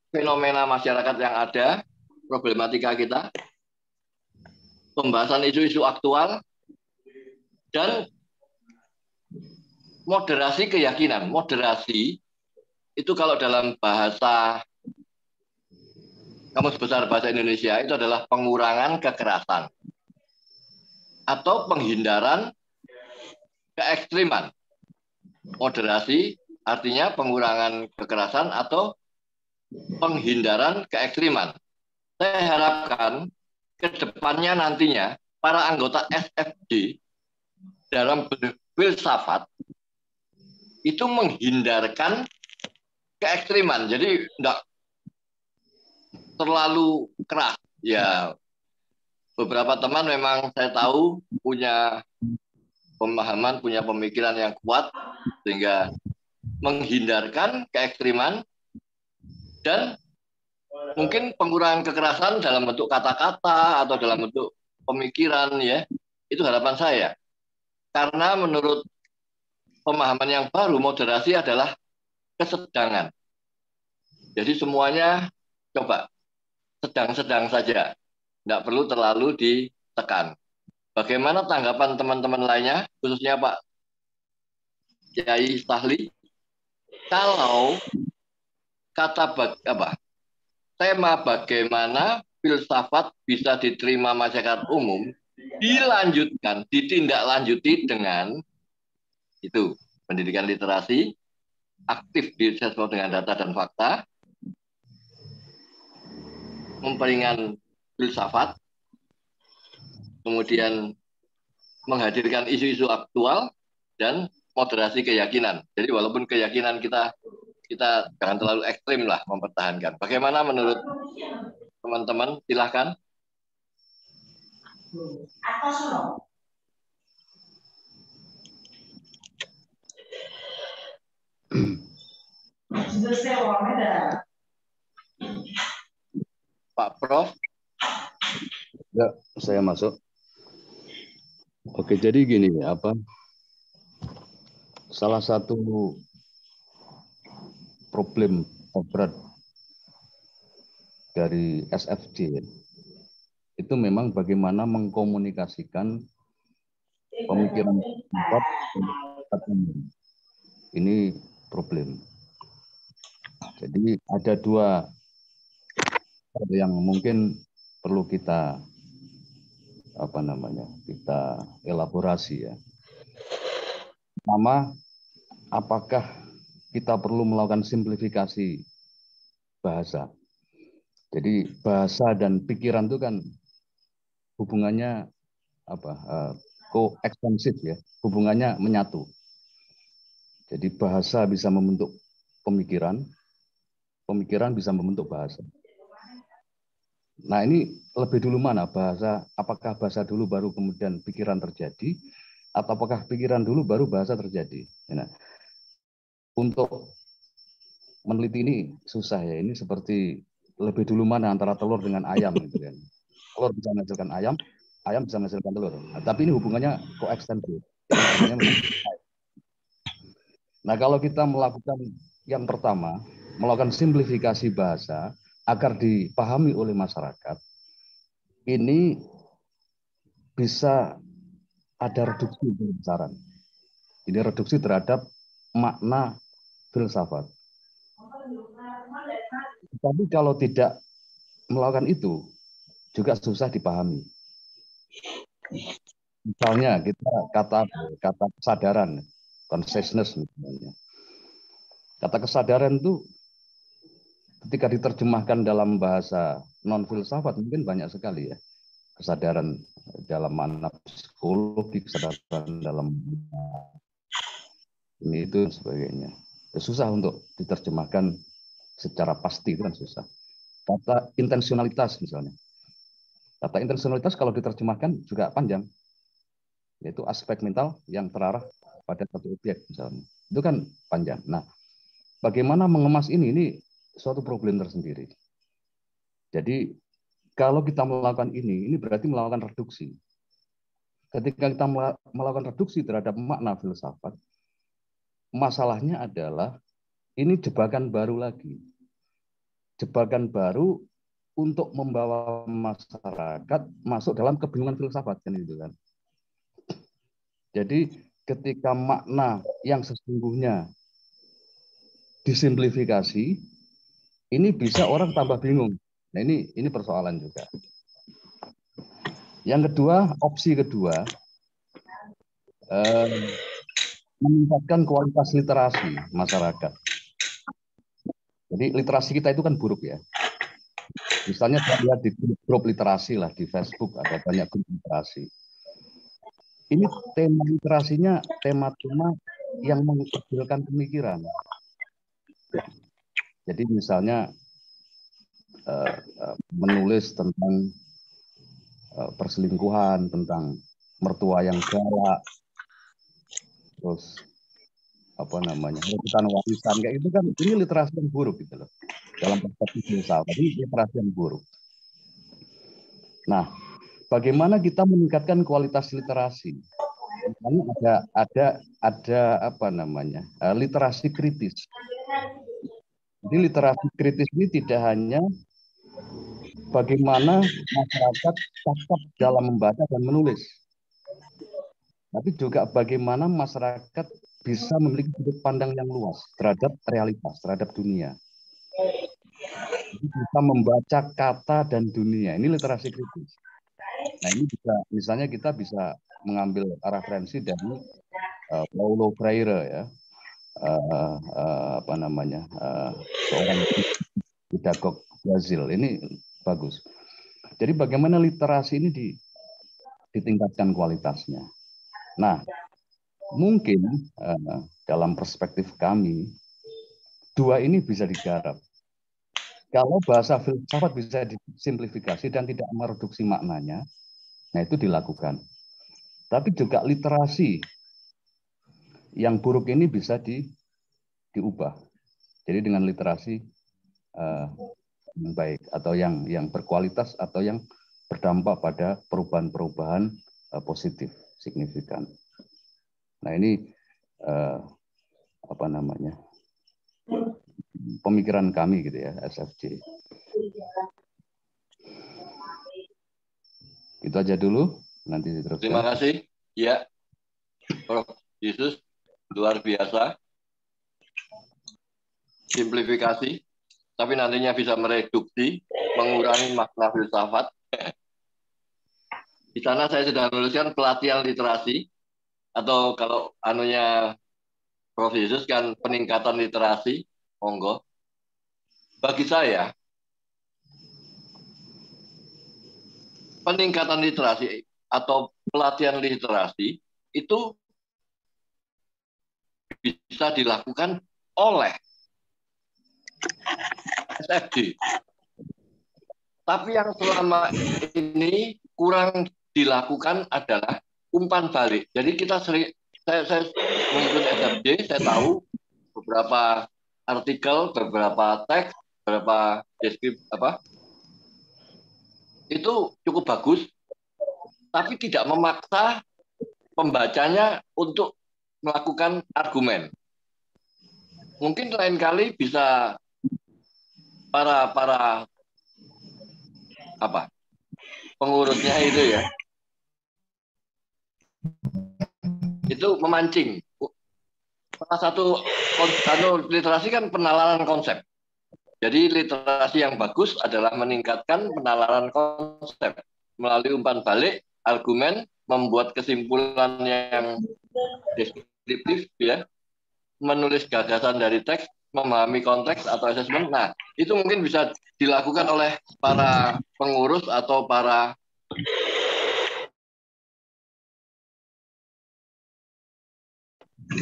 fenomena masyarakat yang ada, problematika kita, pembahasan isu-isu aktual, dan moderasi keyakinan. Moderasi itu kalau dalam bahasa Kamus Besar Bahasa Indonesia itu adalah pengurangan kekerasan atau penghindaran keekstriman. Moderasi artinya pengurangan kekerasan atau penghindaran keekstriman. Saya harapkan ke depannya nantinya para anggota SFJ dalam filsafat itu menghindarkan keekstriman. Jadi enggak terlalu keras. Ya, beberapa teman memang saya tahu punya pemahaman, punya pemikiran yang kuat sehingga menghindarkan keekstriman dan mungkin pengurangan kekerasan dalam bentuk kata-kata atau dalam bentuk pemikiran, ya, itu harapan saya. Karena menurut pemahaman yang baru, moderasi adalah kesedangan. Jadi semuanya coba sedang-sedang saja, nggak perlu terlalu ditekan. Bagaimana tanggapan teman-teman lainnya, khususnya Pak Kiai Stahli? Kalau kata tema bagaimana filsafat bisa diterima masyarakat umum dilanjutkan, ditindaklanjuti dengan itu pendidikan literasi, aktif di sesuai dengan data dan fakta, memperingan filsafat, kemudian menghadirkan isu-isu aktual dan moderasi keyakinan. Jadi walaupun keyakinan kita jangan terlalu ekstrim lah mempertahankan. Bagaimana menurut teman-teman? Silahkan. Pak Prof. Ya, saya masuk. Oke, jadi gini, salah satu problem berat dari SFJ itu memang bagaimana mengkomunikasikan pemikiran pendapat. Ini problem. Jadi ada dua hal yang mungkin perlu kita kita elaborasi ya. Pertama, apakah kita perlu melakukan simplifikasi bahasa? Jadi bahasa dan pikiran itu kan hubungannya koeksistensif ya, hubungannya menyatu. Jadi bahasa bisa membentuk pemikiran, pemikiran bisa membentuk bahasa. Nah ini lebih dulu mana bahasa? Apakah bahasa dulu baru kemudian pikiran terjadi, atau apakah pikiran dulu baru bahasa terjadi? Nah, untuk meneliti ini susah ya. Ini seperti lebih dulu mana antara telur dengan ayam gitu kan. Telur bisa menghasilkan ayam, ayam bisa menghasilkan telur. Nah, tapi ini hubungannya koeksistensif. Nah kalau kita melakukan yang pertama, melakukan simplifikasi bahasa agar dipahami oleh masyarakat, ini bisa ada reduksi pembicaraan. Ini reduksi terhadap makna filsafat. Tapi kalau tidak melakukan itu, juga susah dipahami. Misalnya kita kata kesadaran, consciousness misalnya. Kata kesadaran itu ketika diterjemahkan dalam bahasa non-filsafat mungkin banyak sekali ya. Kesadaran dalam makna psikologi, kesadaran dalam ini itu sebagainya. Susah untuk diterjemahkan secara pasti, itu kan susah. Kata intensionalitas misalnya. Kata intensionalitas kalau diterjemahkan juga panjang. Yaitu aspek mental yang terarah pada satu objek misalnya. Itu kan panjang. Nah, bagaimana mengemas ini? Ini suatu problem tersendiri. Jadi kalau kita melakukan ini berarti melakukan reduksi. Ketika kita melakukan reduksi terhadap makna filsafat, masalahnya adalah ini jebakan baru lagi. Jebakan baru untuk membawa masyarakat masuk dalam kebingungan filsafat kan itu kan. Jadi ketika makna yang sesungguhnya disimplifikasi, ini bisa orang tambah bingung. Nah ini persoalan juga. Yang kedua, opsi kedua, meningkatkan kualitas literasi masyarakat. Jadi literasi kita itu kan buruk ya. Misalnya saya lihat di grup literasi lah di Facebook ada banyak grup literasi. Ini tema literasinya tema-tema yang mengkecilkan pemikiran. Jadi misalnya menulis tentang perselingkuhan, tentang mertua yang galak, terus rebutan warisan kayak itu kan ini literasi yang buruk gitu loh. Dalam perspektif filsafat ini literasi yang buruk. Nah, bagaimana kita meningkatkan kualitas literasi? Karena ada literasi kritis. Jadi literasi kritis ini tidak hanya bagaimana masyarakat cakap dalam membaca dan menulis, tapi juga bagaimana masyarakat bisa memiliki sudut pandang yang luas terhadap realitas, terhadap dunia. Jadi bisa membaca kata dan dunia. Ini literasi kritis. Nah ini bisa, misalnya kita bisa mengambil referensi dari Paulo Freire ya, seorang pedagog Brazil. Ini bagus. Jadi bagaimana literasi ini ditingkatkan kualitasnya. Nah, mungkin dalam perspektif kami, dua ini bisa digarap. Kalau bahasa filsafat bisa disimplifikasi dan tidak mereduksi maknanya, nah itu dilakukan. Tapi juga literasi yang buruk ini bisa diubah. Jadi dengan literasi yang baik atau yang berkualitas atau yang berdampak pada perubahan-perubahan positif signifikan. Nah ini apa namanya pemikiran kami gitu ya SFJ. Itu aja dulu. Nanti diteruskan. Terima kasih. Ya, Prof. Yesus luar biasa. Simplifikasi, tapi nantinya bisa mereduksi, mengurangi makna filsafat. Di sana saya sudah menuliskan pelatihan literasi, atau kalau anunya Prof. Yesus kan peningkatan literasi, monggo. Bagi saya, peningkatan literasi atau pelatihan literasi itu bisa dilakukan oleh SFJ. Tapi yang selama ini kurang dilakukan adalah umpan balik. Jadi kita sering, saya mengikuti SFJ, saya tahu beberapa artikel, beberapa teks, beberapa deskripsi itu cukup bagus, tapi tidak memaksa pembacanya untuk melakukan argumen. Mungkin lain kali bisa para pengurusnya itu ya, itu memancing. Salah satu literasi kan penalaran konsep. Jadi literasi yang bagus adalah meningkatkan penalaran konsep melalui umpan balik, argumen, membuat kesimpulan yang deskriptif ya, menulis gagasan dari teks, memahami konteks atau asesmen. Nah, itu mungkin bisa dilakukan oleh para pengurus atau para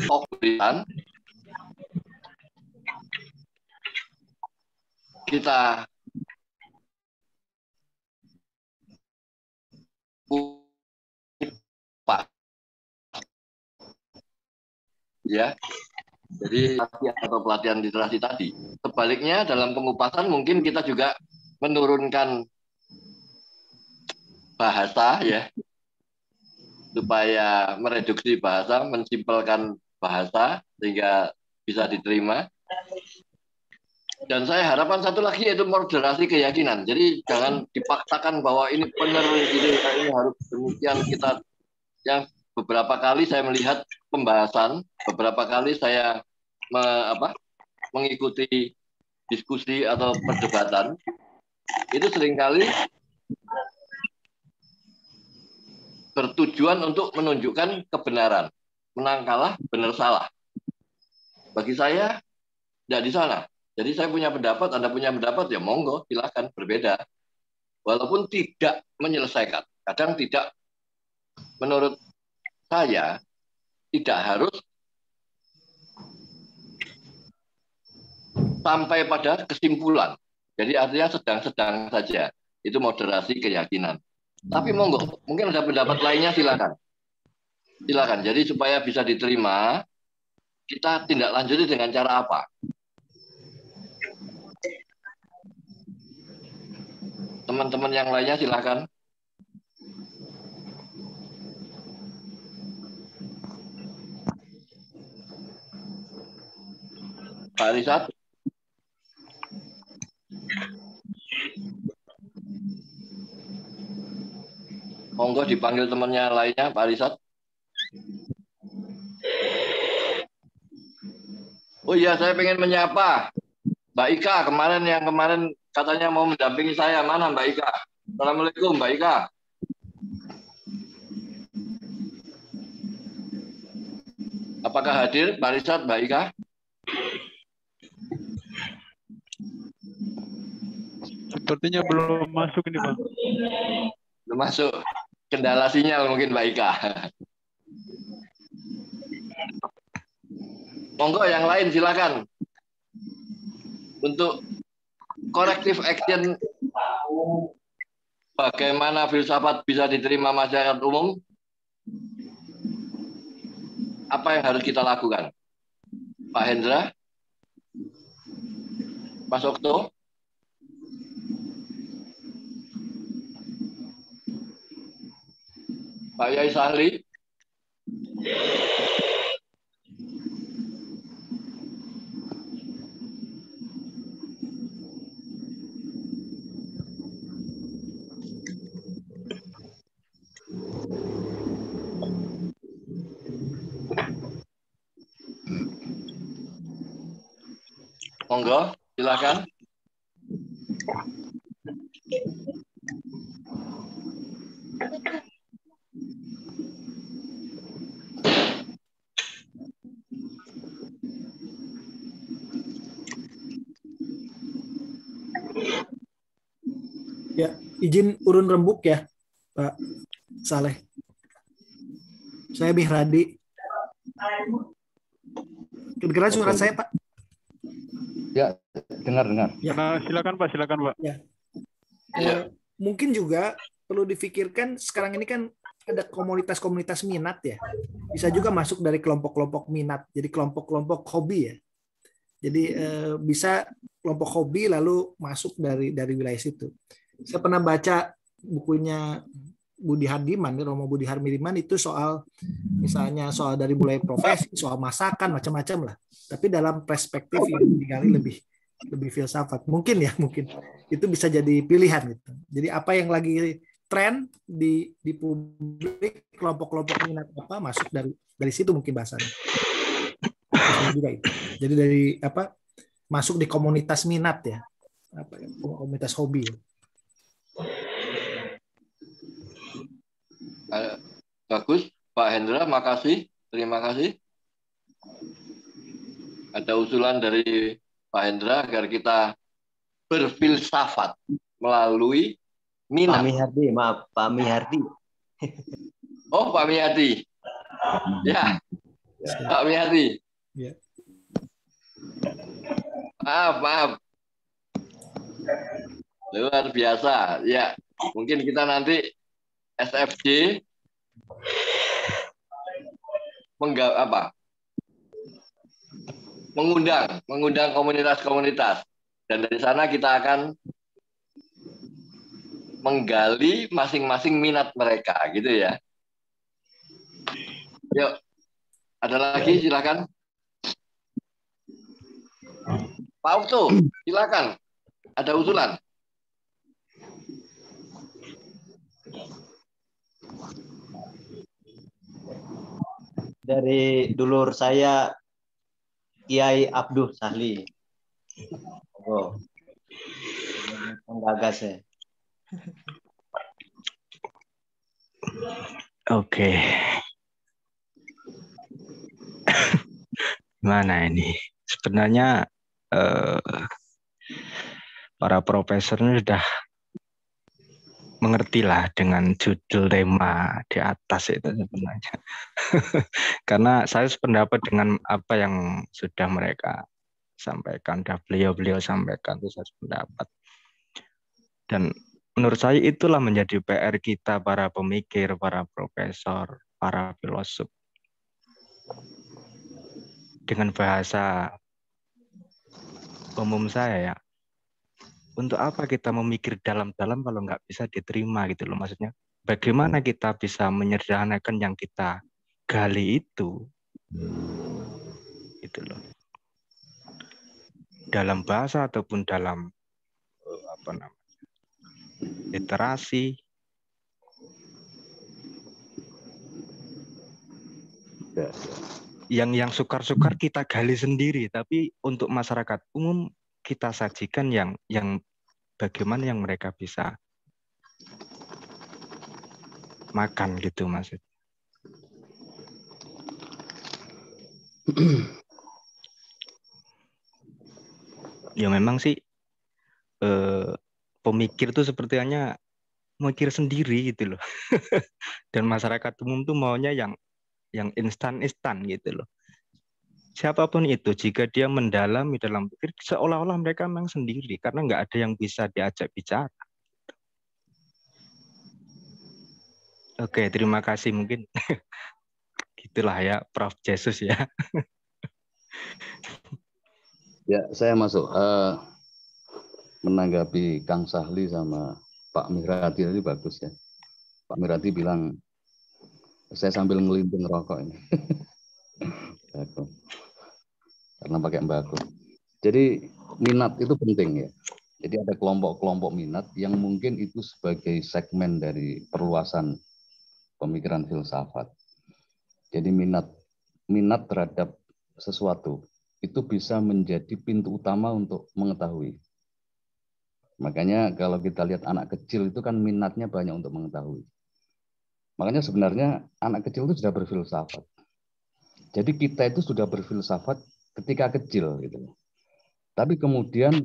pemberitaan. Kita ya, jadi atau pelatihan literasi tadi. Sebaliknya dalam pengupasan mungkin kita juga menurunkan bahasa ya, supaya mereduksi bahasa, mensimpelkan bahasa sehingga bisa diterima. Dan saya harapan satu lagi yaitu moderasi keyakinan. Jadi jangan dipaksakan bahwa ini benar, ini harus demikian. Kita yang beberapa kali saya melihat pembahasan, beberapa kali saya mengikuti diskusi atau perdebatan, itu seringkali bertujuan untuk menunjukkan kebenaran, menang kalah, benar salah. Bagi saya tidak di sana. Jadi saya punya pendapat, Anda punya pendapat, ya monggo, silakan berbeda. Walaupun tidak menyelesaikan. Kadang tidak, menurut saya, tidak harus sampai pada kesimpulan. Jadi artinya sedang-sedang saja. Itu moderasi keyakinan. Tapi monggo, mungkin ada pendapat lainnya, silakan. Silakan. Jadi supaya bisa diterima, kita tindak lanjuti dengan cara apa? Teman-teman yang lainnya silakan. Pak Risat. Monggo dipanggil temannya lainnya, Pak Risat. Oh iya, saya pengen menyapa Mbak Ika yang kemarin katanya mau mendampingi saya. Mana Mbak Ika? Assalamualaikum Mbak Ika. Apakah hadir Pak Risat, Mbak Ika? Sepertinya belum masuk ini, Bang. Belum masuk. Kendala sinyal mungkin Mbak Ika. Monggo yang lain silakan. Untuk corrective action bagaimana filsafat bisa diterima masyarakat umum? Apa yang harus kita lakukan? Pak Hendra? Mas Okto? Pak Yai Sahli? Monggo, silakan. Ya, izin urun rembuk ya, Pak Saleh. Saya Mihradi. Kedengaran suara saya, Pak? Ya, dengar. Ya. Nah, silakan Pak, silakan Pak. Ya. Mungkin juga perlu difikirkan sekarang ini kan ada komunitas-komunitas minat ya. Bisa juga masuk dari kelompok-kelompok minat, jadi kelompok-kelompok hobi ya. Jadi bisa kelompok hobi lalu masuk dari wilayah situ. Saya pernah baca bukunya Budi Hardiman, Romo Budi Hardiman itu soal misalnya soal dari mulai profesi, soal masakan macam-macam lah. Tapi dalam perspektif yang digali lebih filsafat. Mungkin itu bisa jadi pilihan gitu. Jadi apa yang lagi tren di publik, kelompok-kelompok minat apa masuk dari situ mungkin bahasanya. Juga itu. Jadi dari apa masuk di komunitas minat ya. Komunitas hobi. Bagus, Pak Hendra, makasih. Terima kasih. Ada usulan dari Pak Hendra agar kita berfilsafat melalui minat. Pak Mihardi, maaf, Pak Mihardi. Oh, Pak Mihardi. Ya, Pak Mihardi. Ya. Maaf. Luar biasa. Ya, mungkin kita nanti SFJ mengundang komunitas-komunitas, dan dari sana kita akan menggali masing-masing minat mereka, gitu ya. Yuk, ada lagi silakan. Pak Okto, silakan. Ada usulan. Dari dulur saya Kiai Abdul Sahli. Oh. Penggagas ya. Oke. Gimana ini? Sebenarnya para profesor ini sudah mengertilah dengan judul tema di atas itu sebenarnya. Karena saya sependapat dengan apa yang sudah mereka sampaikan, sudah beliau sampaikan, itu saya sependapat. Dan menurut saya itulah menjadi PR kita para pemikir, para profesor, para filosof. Dengan bahasa umum saya ya, untuk apa kita memikir dalam-dalam kalau nggak bisa diterima gitu loh, maksudnya. Bagaimana kita bisa menyederhanakan yang kita gali itu, gitu loh. Dalam bahasa ataupun dalam literasi. Yang sukar-sukar kita gali sendiri, tapi untuk masyarakat umum kita sajikan yang bagaimana yang mereka bisa makan gitu maksud. Ya memang sih pemikir tuh sepertinya mikir sendiri gitu loh. Dan masyarakat umum tuh maunya yang instan gitu loh. siapapun itu, jika dia mendalami dalam pikir, seolah-olah mereka memang sendiri, karena nggak ada yang bisa diajak bicara. Oke, terima kasih. Mungkin gitulah ya, Prof. Jesus ya. Ya, saya masuk. Menanggapi Kang Sahli sama Pak Mihradi tadi bagus ya. Pak Mihradi bilang, saya sambil ngelinting rokok ini. Karena pakai mbako. Jadi minat itu penting ya. Jadi ada kelompok-kelompok minat yang mungkin itu sebagai segmen dari perluasan pemikiran filsafat. Jadi minat terhadap sesuatu itu bisa menjadi pintu utama untuk mengetahui. Makanya kalau kita lihat anak kecil itu kan minatnya banyak untuk mengetahui. Makanya sebenarnya anak kecil itu sudah berfilsafat. Jadi kita itu sudah berfilsafat ketika kecil gitu. Tapi kemudian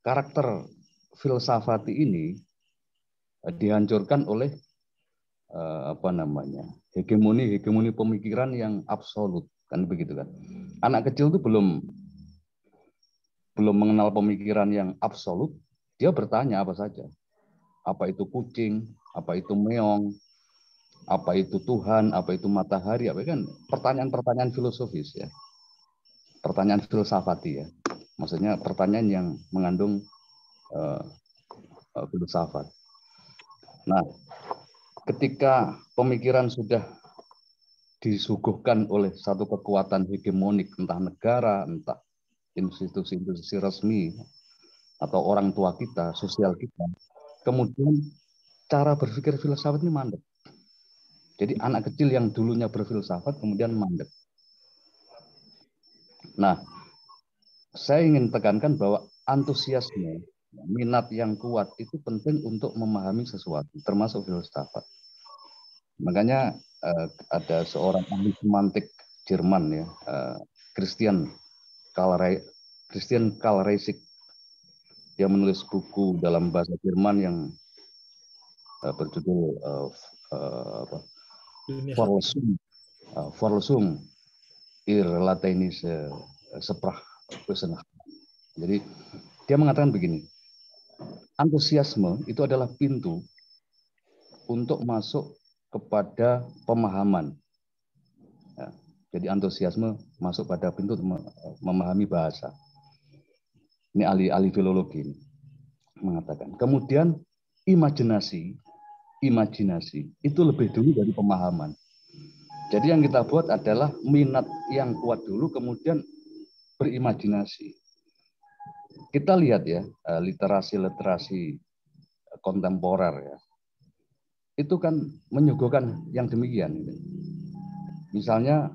karakter filsafati ini dihancurkan oleh hegemoni pemikiran yang absolut, kan begitu kan. Anak kecil itu belum mengenal pemikiran yang absolut, dia bertanya apa saja. Apa itu kucing, apa itu meong, apa itu Tuhan, apa itu matahari, apa kan pertanyaan-pertanyaan filosofis ya. Pertanyaan filsafati ya. Maksudnya pertanyaan yang mengandung filsafat. Nah, ketika pemikiran sudah disuguhkan oleh satu kekuatan hegemonik, entah negara, entah institusi-institusi resmi, atau orang tua kita, sosial kita, kemudian cara berpikir filsafat ini mandek. Jadi anak kecil yang dulunya berfilsafat kemudian mandek. Nah, saya ingin tekankan bahwa antusiasme, minat yang kuat itu penting untuk memahami sesuatu, termasuk filsafat. Makanya ada seorang ahli semantik Jerman ya, Christian Karl Reisig. Dia menulis buku dalam bahasa Jerman yang berjudul Vorlesung ir Lateinische Sprachwissenschaft. Jadi dia mengatakan begini, antusiasme itu adalah pintu untuk masuk kepada pemahaman. Ya, jadi antusiasme masuk pada pintu memahami bahasa. Ini ahli filologi mengatakan. Kemudian imajinasi itu lebih dulu dari pemahaman. Jadi yang kita buat adalah minat yang kuat dulu, kemudian berimajinasi. Kita lihat ya, literasi kontemporer ya, itu kan menyuguhkan yang demikian. Misalnya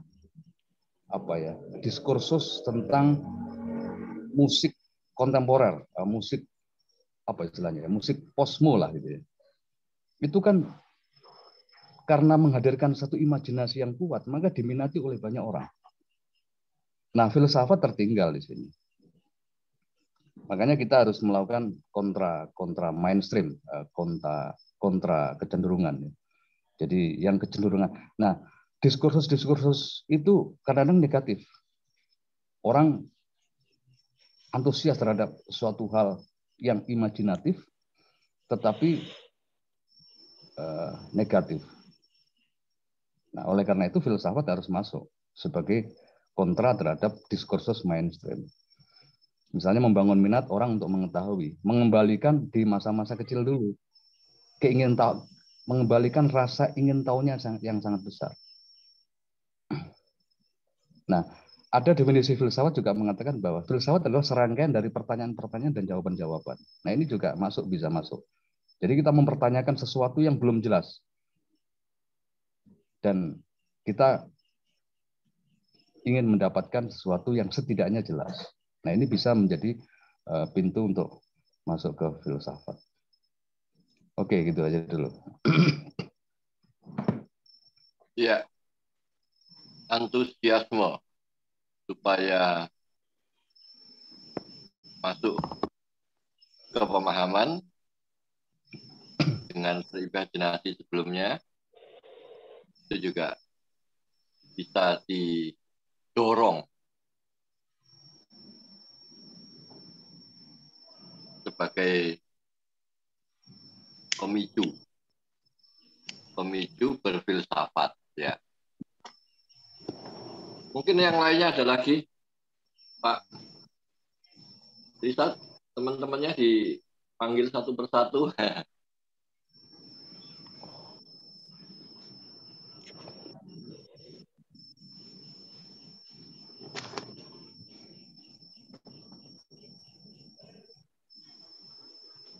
diskursus tentang musik kontemporer, musik musik posmo lah gitu ya. Itu kan karena menghadirkan satu imajinasi yang kuat, maka diminati oleh banyak orang. Nah, filsafat tertinggal di sini. Makanya kita harus melakukan kontra mainstream, kontra kecenderungan. Jadi yang kecenderungan. Nah, diskursus itu kadang-kadang negatif. Orang antusias terhadap suatu hal yang imajinatif, tetapi negatif. Nah, oleh karena itu filsafat harus masuk sebagai kontra terhadap diskursus mainstream. Misalnya membangun minat orang untuk mengetahui, mengembalikan di masa-masa kecil dulu, mengembalikan rasa ingin tahunya yang sangat besar. Nah, ada definisi filsafat juga mengatakan bahwa filsafat adalah serangkaian dari pertanyaan-pertanyaan dan jawaban-jawaban. Nah, ini juga bisa masuk. Jadi kita mempertanyakan sesuatu yang belum jelas. Dan kita ingin mendapatkan sesuatu yang setidaknya jelas. Nah, ini bisa menjadi pintu untuk masuk ke filsafat. Oke, gitu aja dulu. Ya, antusiasme supaya masuk ke pemahaman dengan berimajinasi sebelumnya itu juga bisa didorong sebagai pemicu berfilsafat, ya. Mungkin yang lainnya ada lagi, Pak Rizal, teman-temannya dipanggil satu persatu.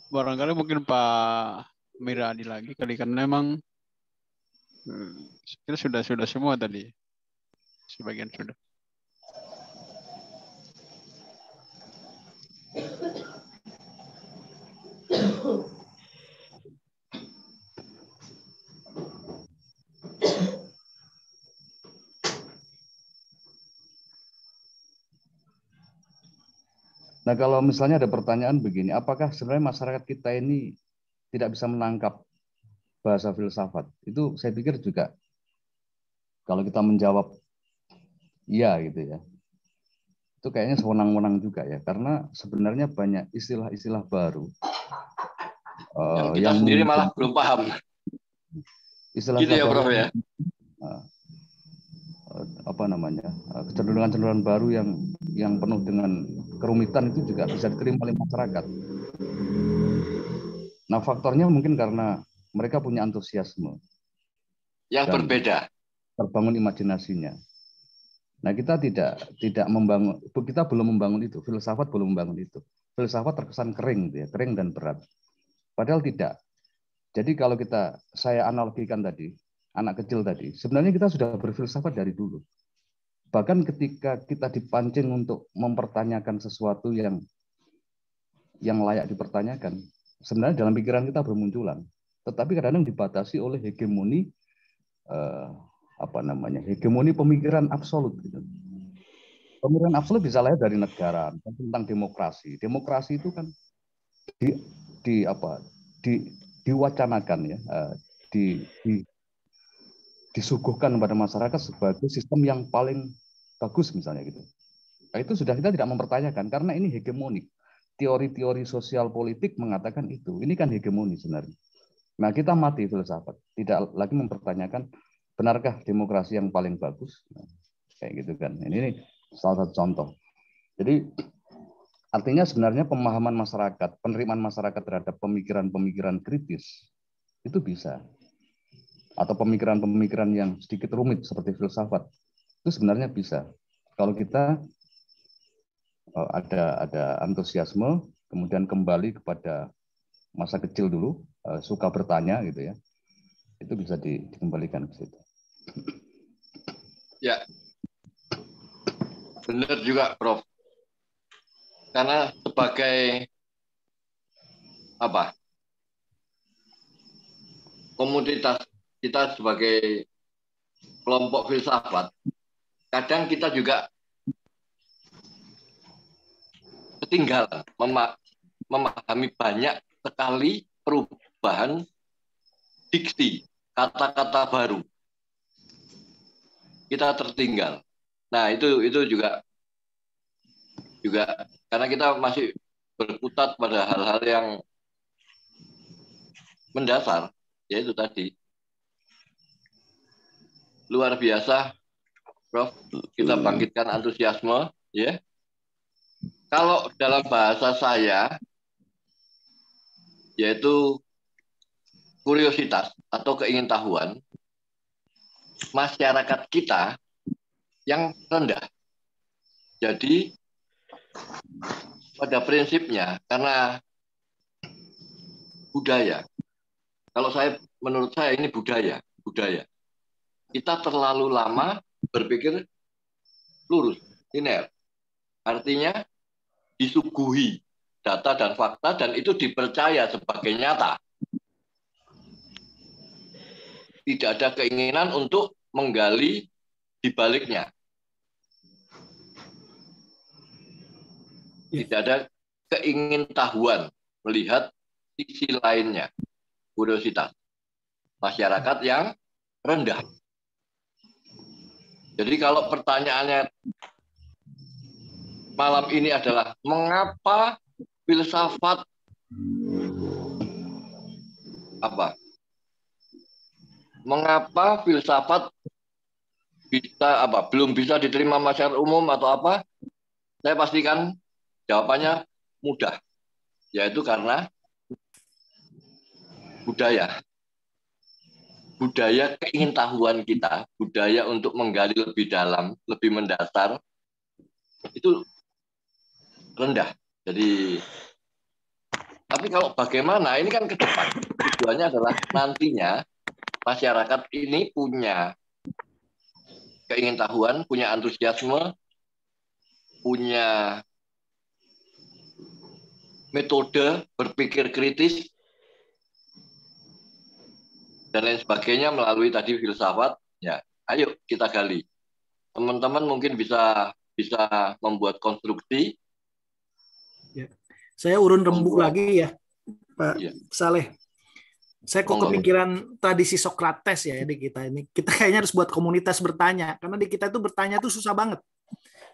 Barangkali mungkin Pak Miradi lagi kali, karena memang kita sudah semua tadi, sebagian sudah. Nah, kalau misalnya ada pertanyaan begini, apakah sebenarnya masyarakat kita ini tidak bisa menangkap bahasa filsafat? Itu saya pikir juga kalau kita menjawab iya gitu ya, itu kayaknya sewenang-wenang juga ya, karena sebenarnya banyak istilah-istilah baru Yang kita sendiri malah belum paham. Istilah-istilah gitu ya, baru, Prof, ya. Kecenderungan-kecenderungan baru yang penuh dengan kerumitan itu juga bisa diterima oleh masyarakat. Nah, faktornya mungkin karena mereka punya antusiasme yang berbeda, terbangun imajinasinya. Nah, kita kita belum membangun itu, filsafat belum membangun itu. Filsafat terkesan kering, gitu ya, kering dan berat. Padahal tidak. Jadi kalau saya analogikan tadi, anak kecil tadi, sebenarnya kita sudah berfilsafat dari dulu. Bahkan ketika kita dipancing untuk mempertanyakan sesuatu yang layak dipertanyakan, sebenarnya dalam pikiran kita bermunculan. Tetapi kadang-kadang dibatasi oleh hegemoni hegemoni pemikiran absolut. Gitu. Pemikiran absolut bisa lahir dari negara tentang demokrasi. Demokrasi itu kan diwacanakan ya, disuguhkan kepada masyarakat sebagai sistem yang paling bagus misalnya gitu. Nah, itu sudah kita tidak mempertanyakan karena ini hegemonik. Teori-teori sosial politik mengatakan itu. Ini kan hegemoni sebenarnya. Nah, kita mati filsafat, tidak lagi mempertanyakan benarkah demokrasi yang paling bagus. Nah, kayak gitu kan. Ini salah satu contoh. Jadi artinya sebenarnya pemahaman masyarakat, penerimaan masyarakat terhadap pemikiran-pemikiran kritis itu bisa. Atau pemikiran-pemikiran yang sedikit rumit seperti filsafat itu sebenarnya bisa. Kalau kita ada antusiasme, kemudian kembali kepada masa kecil dulu, suka bertanya gitu ya, itu bisa dikembalikan ke situ. Ya, benar juga, Prof. Karena sebagai komunitas kita sebagai kelompok filsafat, kadang kita juga ketinggalan memahami banyak sekali perubahan diksi, kata-kata baru. Kita tertinggal. Nah, itu juga karena kita masih berkutat pada hal-hal yang mendasar, yaitu tadi. Luar biasa, Prof. Kita bangkitkan antusiasme, ya. Kalau dalam bahasa saya, yaitu kuriositas atau keingintahuan masyarakat kita yang rendah. Jadi pada prinsipnya karena budaya. Kalau menurut saya ini budaya. Kita terlalu lama berpikir lurus, linear. Artinya disuguhi data dan fakta dan itu dipercaya sebagai nyata. Tidak ada keinginan untuk menggali di baliknya. Tidak ada keingintahuan melihat sisi lainnya. Kuriositas. Masyarakat yang rendah. Jadi kalau pertanyaannya malam ini adalah mengapa filsafat Apa? Mengapa filsafat belum bisa diterima masyarakat umum atau apa? Saya pastikan jawabannya mudah, yaitu karena budaya keingintahuan kita, budaya untuk menggali lebih dalam, lebih mendasar, itu rendah. Jadi, tapi kalau bagaimana, ini kan ke depan. Tujuannya adalah nantinya masyarakat ini punya keingintahuan, punya antusiasme, punya metode berpikir kritis, dan lain sebagainya melalui tadi filsafat. Ya, ayo kita gali. Teman-teman mungkin bisa membuat konstruksi. Ya. Saya urun rembuk lagi ya, Pak Saleh. Saya kok kepikiran tradisi Sokrates ya di kita ini. Kita kayaknya harus buat komunitas bertanya, karena di kita itu bertanya itu susah banget.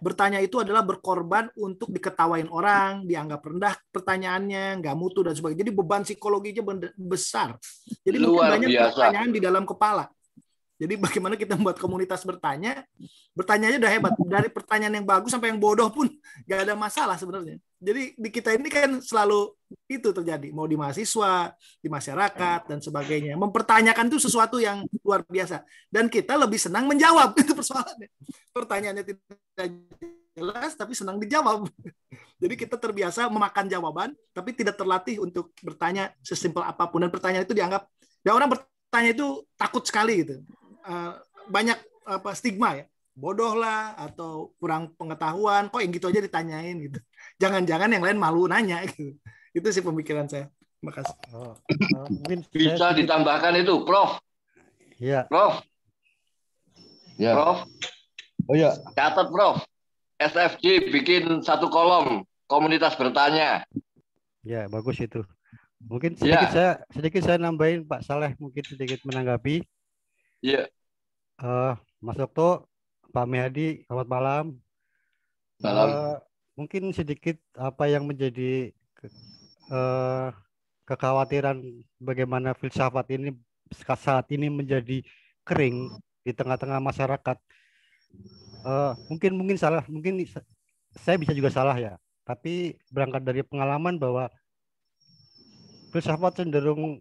Bertanya itu adalah berkorban untuk diketawain orang, dianggap rendah pertanyaannya, nggak mutu dan sebagainya. Jadi beban psikologinya besar. Jadi mungkin banyak pertanyaan di dalam kepala. Jadi bagaimana kita membuat komunitas bertanya? Bertanyanya udah hebat. Dari pertanyaan yang bagus sampai yang bodoh pun nggak ada masalah sebenarnya. Jadi di kita ini kan selalu itu terjadi. Mau di mahasiswa, di masyarakat, dan sebagainya. Mempertanyakan itu sesuatu yang luar biasa. Dan kita lebih senang menjawab. Itu persoalannya. Pertanyaannya tidak jelas, tapi senang dijawab. Jadi kita terbiasa memakan jawaban, tapi tidak terlatih untuk bertanya sesimpel apapun. Dan pertanyaan itu dianggap, dan orang bertanya itu takut sekali gitu. Banyak stigma ya, bodoh lah atau kurang pengetahuan, kok yang gitu aja ditanyain gitu. Jangan-jangan yang lain malu nanya gitu. Itu sih pemikiran saya. Terima kasih. Bisa ditambahkan itu, Prof. Iya. Prof. Ya. Prof. Oh ya. Catat, Prof. SFJ bikin satu kolom komunitas bertanya. Ya, bagus itu. Mungkin sedikit saya nambahin, Pak Saleh, mungkin sedikit menanggapi. Iya. Mas Okto, Pak Mehadi, selamat malam. Mungkin sedikit apa yang menjadi kekhawatiran bagaimana filsafat ini saat ini menjadi kering di tengah-tengah masyarakat. Mungkin salah, mungkin saya bisa juga salah ya. Tapi berangkat dari pengalaman bahwa filsafat cenderung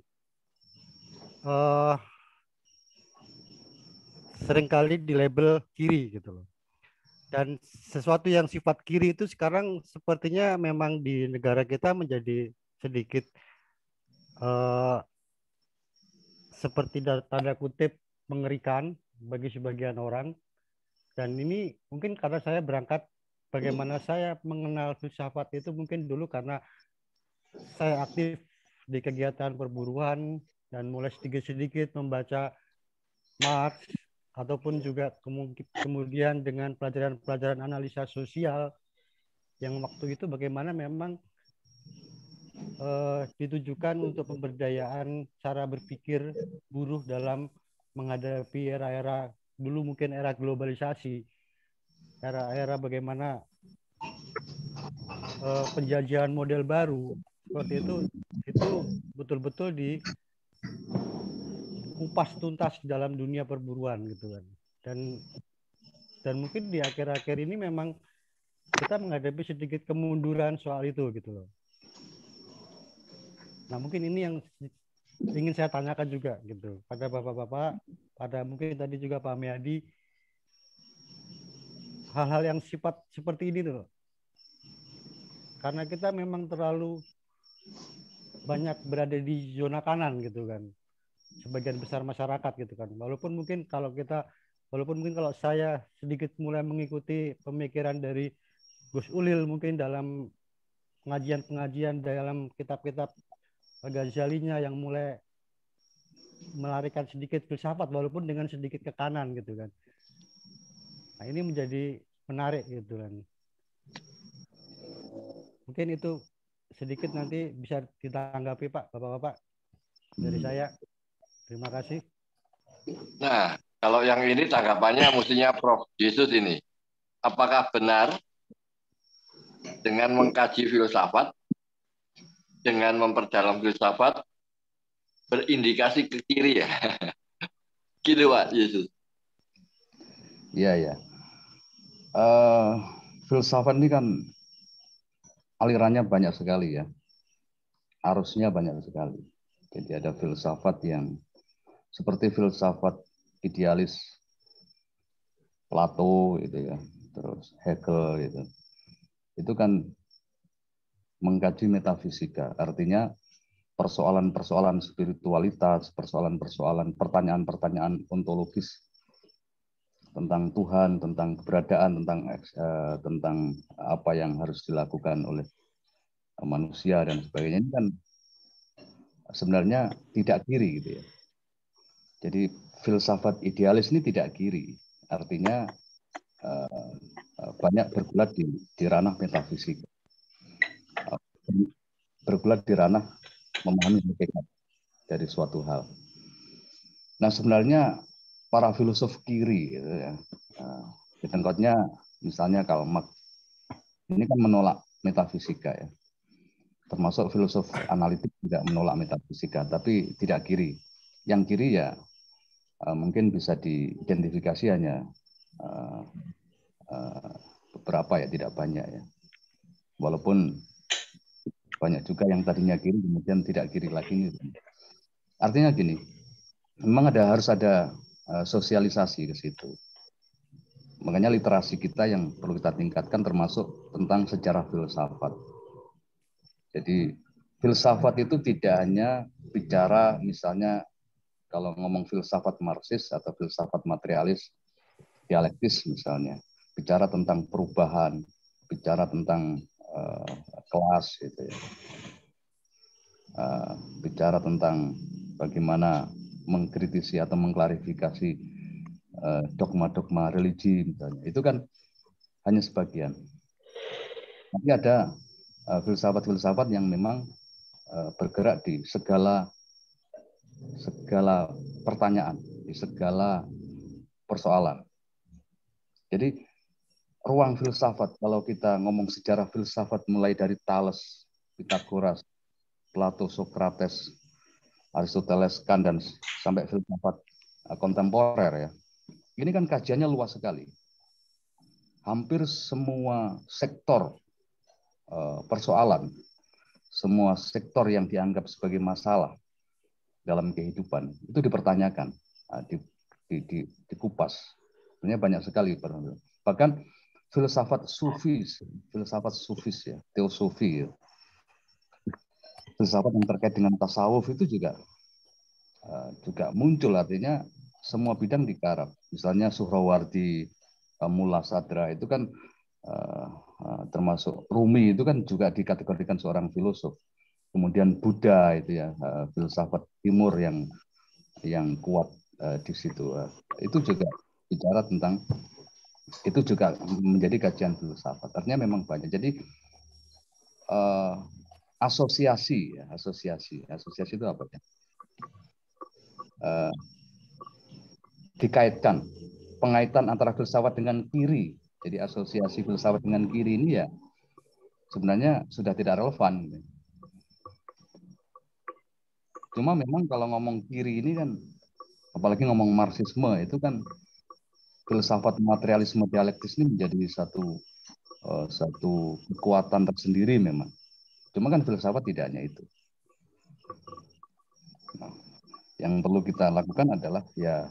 seringkali di label kiri gitu loh. Dan sesuatu yang sifat kiri itu sekarang sepertinya memang di negara kita menjadi sedikit seperti tanda kutip mengerikan bagi sebagian orang. Dan ini mungkin karena saya berangkat, bagaimana saya mengenal filsafat itu mungkin dulu karena saya aktif di kegiatan perburuan dan mulai sedikit-sedikit membaca Marx, ataupun juga kemudian dengan pelajaran-pelajaran analisa sosial yang waktu itu bagaimana memang ditujukan untuk pemberdayaan cara berpikir buruh dalam menghadapi era-era dulu mungkin era globalisasi, era-era bagaimana penjajahan model baru seperti itu betul-betul kupas tuntas dalam dunia perburuan gitu kan. Dan mungkin di akhir-akhir ini memang kita menghadapi sedikit kemunduran soal itu gitu loh. Nah, mungkin ini yang ingin saya tanyakan juga gitu pada bapak-bapak, pada mungkin tadi juga Pak Mehadi, hal-hal yang sifat seperti ini tuh. Karena kita memang terlalu banyak berada di zona kanan gitu kan. Sebagian besar masyarakat gitu kan. Walaupun mungkin kalau saya sedikit mulai mengikuti pemikiran dari Gus Ulil mungkin dalam pengajian-pengajian dalam kitab-kitab Ghazalinya yang mulai melarikan sedikit filsafat walaupun dengan sedikit ke kanan gitu kan. Nah, ini menjadi menarik gitu kan. Mungkin itu sedikit nanti bisa ditanggapi Pak, Bapak-bapak dari saya. Terima kasih. Nah, kalau yang ini tanggapannya mestinya Prof. Yesus ini. Apakah benar dengan mengkaji filsafat dengan memperdalam filsafat berindikasi ke kiri ya. Gitu Pak Yesus. Iya, ya. Filsafat ini kan alirannya banyak sekali ya. Arusnya banyak sekali. Jadi ada filsafat yang seperti filsafat idealis Plato gitu ya. Terus Hegel gitu. Itu kan mengkaji metafisika. Artinya persoalan-persoalan spiritualitas, persoalan-persoalan pertanyaan-pertanyaan ontologis tentang Tuhan, tentang keberadaan, tentang apa yang harus dilakukan oleh manusia dan sebagainya. Ini kan sebenarnya tidak kiri gitu ya. Jadi filsafat idealis ini tidak kiri. Artinya banyak bergulat di ranah metafisik. Bergulat di ranah memahami hakikat dari suatu hal. Nah, sebenarnya para filosof kiri gitu ya. Contohnya misalnya Karl Marx ini kan menolak metafisika ya. Termasuk filosof analitik juga menolak metafisika, tapi tidak kiri. Yang kiri ya mungkin bisa diidentifikasi hanya beberapa ya, tidak banyak ya. Walaupun banyak juga yang tadinya kiri kemudian tidak kiri lagi. Artinya gini, memang harus ada sosialisasi ke situ. Makanya literasi kita yang perlu kita tingkatkan termasuk tentang sejarah filsafat. Jadi filsafat itu tidak hanya bicara misalnya kalau ngomong filsafat Marxis atau filsafat materialis dialektis misalnya, bicara tentang perubahan, bicara tentang kelas gitu ya. Bicara tentang bagaimana mengkritisi atau mengklarifikasi dogma-dogma religi misalnya. Itu kan hanya sebagian. Tapi ada filsafat-filsafat yang memang bergerak di segala pertanyaan, di segala persoalan. Jadi ruang filsafat, kalau kita ngomong sejarah filsafat mulai dari Thales, Pythagoras, Plato, Socrates, Aristoteles, Kant, dan sampai filsafat kontemporer ya. Ini kan kajiannya luas sekali. Hampir semua sektor persoalan, semua sektor yang dianggap sebagai masalah dalam kehidupan itu dipertanyakan, dikupas. Sebenarnya banyak sekali. Bahkan filsafat sufis ya, teosofi ya. Filsafat yang terkait dengan tasawuf itu juga muncul, artinya semua bidang digarap. Misalnya Suhrawardi, Mullah Sadra itu kan termasuk Rumi itu kan juga dikategorikan seorang filosof. Kemudian Buddha itu ya, filsafat timur yang kuat di situ. Itu juga bicara tentang, itu juga menjadi kajian filsafat. Artinya memang banyak. Jadi asosiasi itu apa ya? Dikaitkan, pengaitan antara filsafat dengan kiri. Jadi asosiasi filsafat dengan kiri ini ya sebenarnya sudah tidak relevan. Cuma memang kalau ngomong kiri ini kan, apalagi ngomong Marxisme, itu kan filsafat materialisme dialektis ini menjadi satu kekuatan tersendiri memang. Cuma kan filsafat tidak hanya itu. Nah, yang perlu kita lakukan adalah ya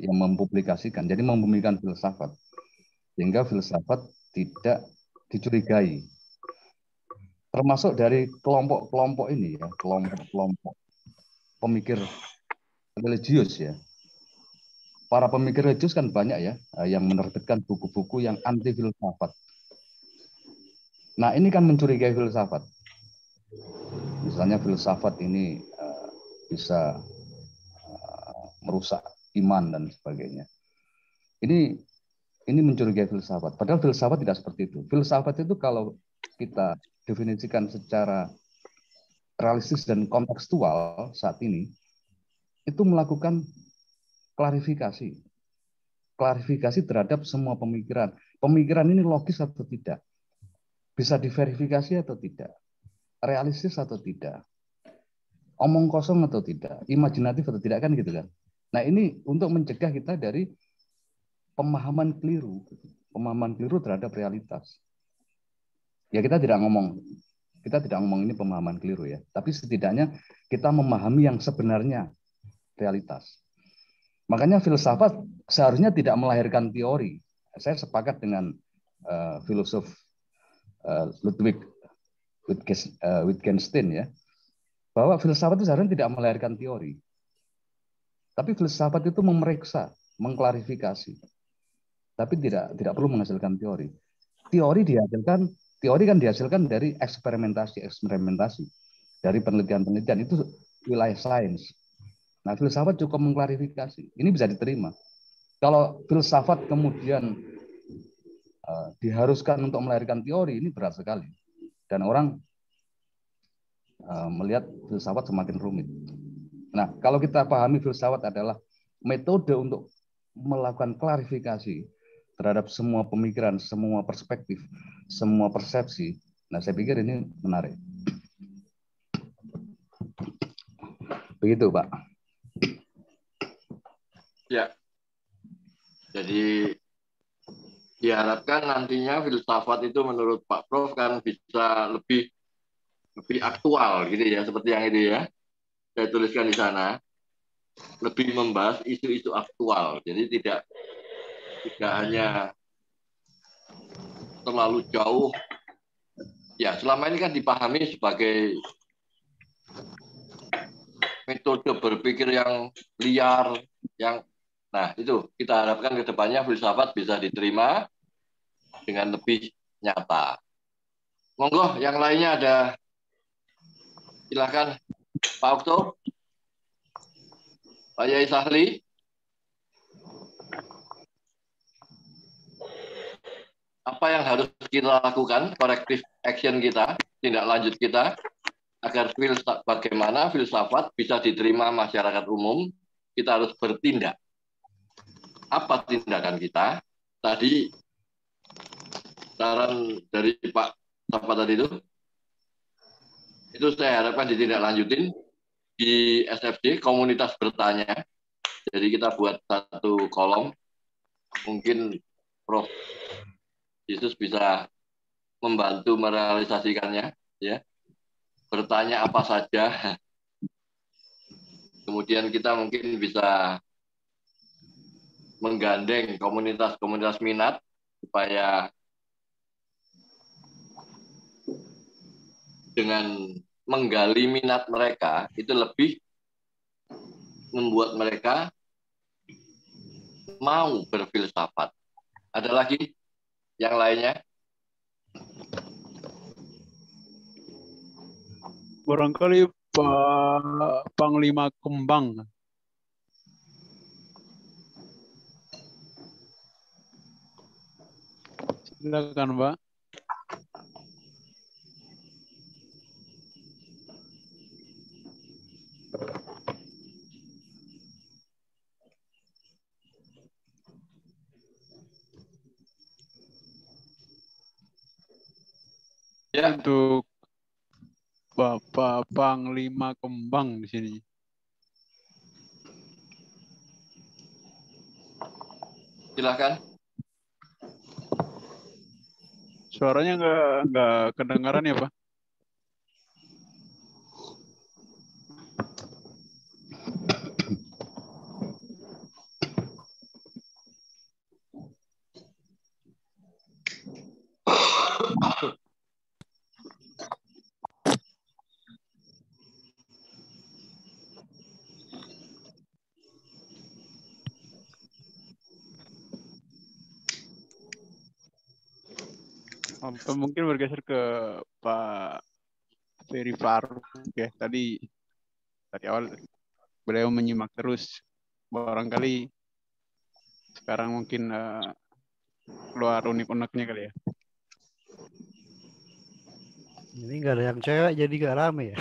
yang mempublikasikan, jadi membumikan filsafat, sehingga filsafat tidak dicurigai. Termasuk dari kelompok-kelompok ini ya, kelompok-kelompok pemikir religius ya. Para pemikir religius kan banyak ya, yang menerbitkan buku-buku yang anti filsafat. Nah ini kan mencurigai filsafat. Misalnya filsafat ini bisa merusak iman dan sebagainya. Ini mencurigai filsafat. Padahal filsafat tidak seperti itu. Filsafat itu kalau kita definisikan secara realistis dan kontekstual saat ini, itu melakukan klarifikasi. Klarifikasi terhadap semua pemikiran. Pemikiran ini logis atau tidak? Bisa diverifikasi atau tidak? realistis atau tidak, omong kosong atau tidak, imajinatif atau tidak, kan gitu kan. Nah ini untuk mencegah kita dari pemahaman keliru terhadap realitas. Ya kita tidak ngomong ini pemahaman keliru ya, tapi setidaknya kita memahami yang sebenarnya realitas. Makanya filsafat seharusnya tidak melahirkan teori. Saya sepakat dengan filosof Ludwig Wittgenstein ya, bahwa filsafat itu seharusnya tidak melahirkan teori. Tapi filsafat itu memeriksa, mengklarifikasi. Tapi tidak perlu menghasilkan teori. Teori kan dihasilkan dari eksperimentasi, dari penelitian itu wilayah sains. Nah, filsafat cukup mengklarifikasi. Ini bisa diterima. Kalau filsafat kemudian diharuskan untuk melahirkan teori, ini berat sekali. Dan orang melihat filsafat semakin rumit. Nah, kalau kita pahami filsafat adalah metode untuk melakukan klarifikasi terhadap semua pemikiran, semua perspektif, semua persepsi. Nah, saya pikir ini menarik. Begitu, Pak. Ya. Jadi diharapkan nantinya filsafat itu menurut Pak Prof kan bisa lebih aktual gitu ya, seperti yang itu ya. Saya tuliskan di sana. Lebih membahas isu-isu aktual. Jadi tidak hanya terlalu jauh. Ya, selama ini kan dipahami sebagai metode berpikir yang liar, nah itu kita harapkan ke depannya filsafat bisa diterima dengan lebih nyata. Monggo, yang lainnya ada, silakan Pak Okto, Pak Yai Sahli. Apa yang harus kita lakukan, corrective action kita, tindak lanjut kita, agar bagaimana filsafat bisa diterima masyarakat umum, kita harus bertindak. Apa tindakan kita? Tadi saran dari Pak apa tadi itu saya harapkan ditindaklanjutin di SFD, komunitas bertanya. Jadi kita buat satu kolom, mungkin Prof. Yesus bisa membantu merealisasikannya, ya. Bertanya apa saja. Kemudian kita mungkin bisa menggandeng komunitas-komunitas minat supaya dengan menggali minat mereka itu lebih membuat mereka mau berfilsafat. Ada lagi yang lainnya? Barangkali Pak Panglima Kembang. Silakan, Pak. Ya. Untuk Bapak Panglima Kembang di sini. Silakan. Suaranya nggak kedengaran ya, Pak? Mungkin bergeser ke Pak Ferry Faruk ya. Tadi awal beliau menyimak terus. Barangkali sekarang mungkin keluar unek-uneknya kali ya. Ini nggak ada yang cewek jadi nggak rame ya.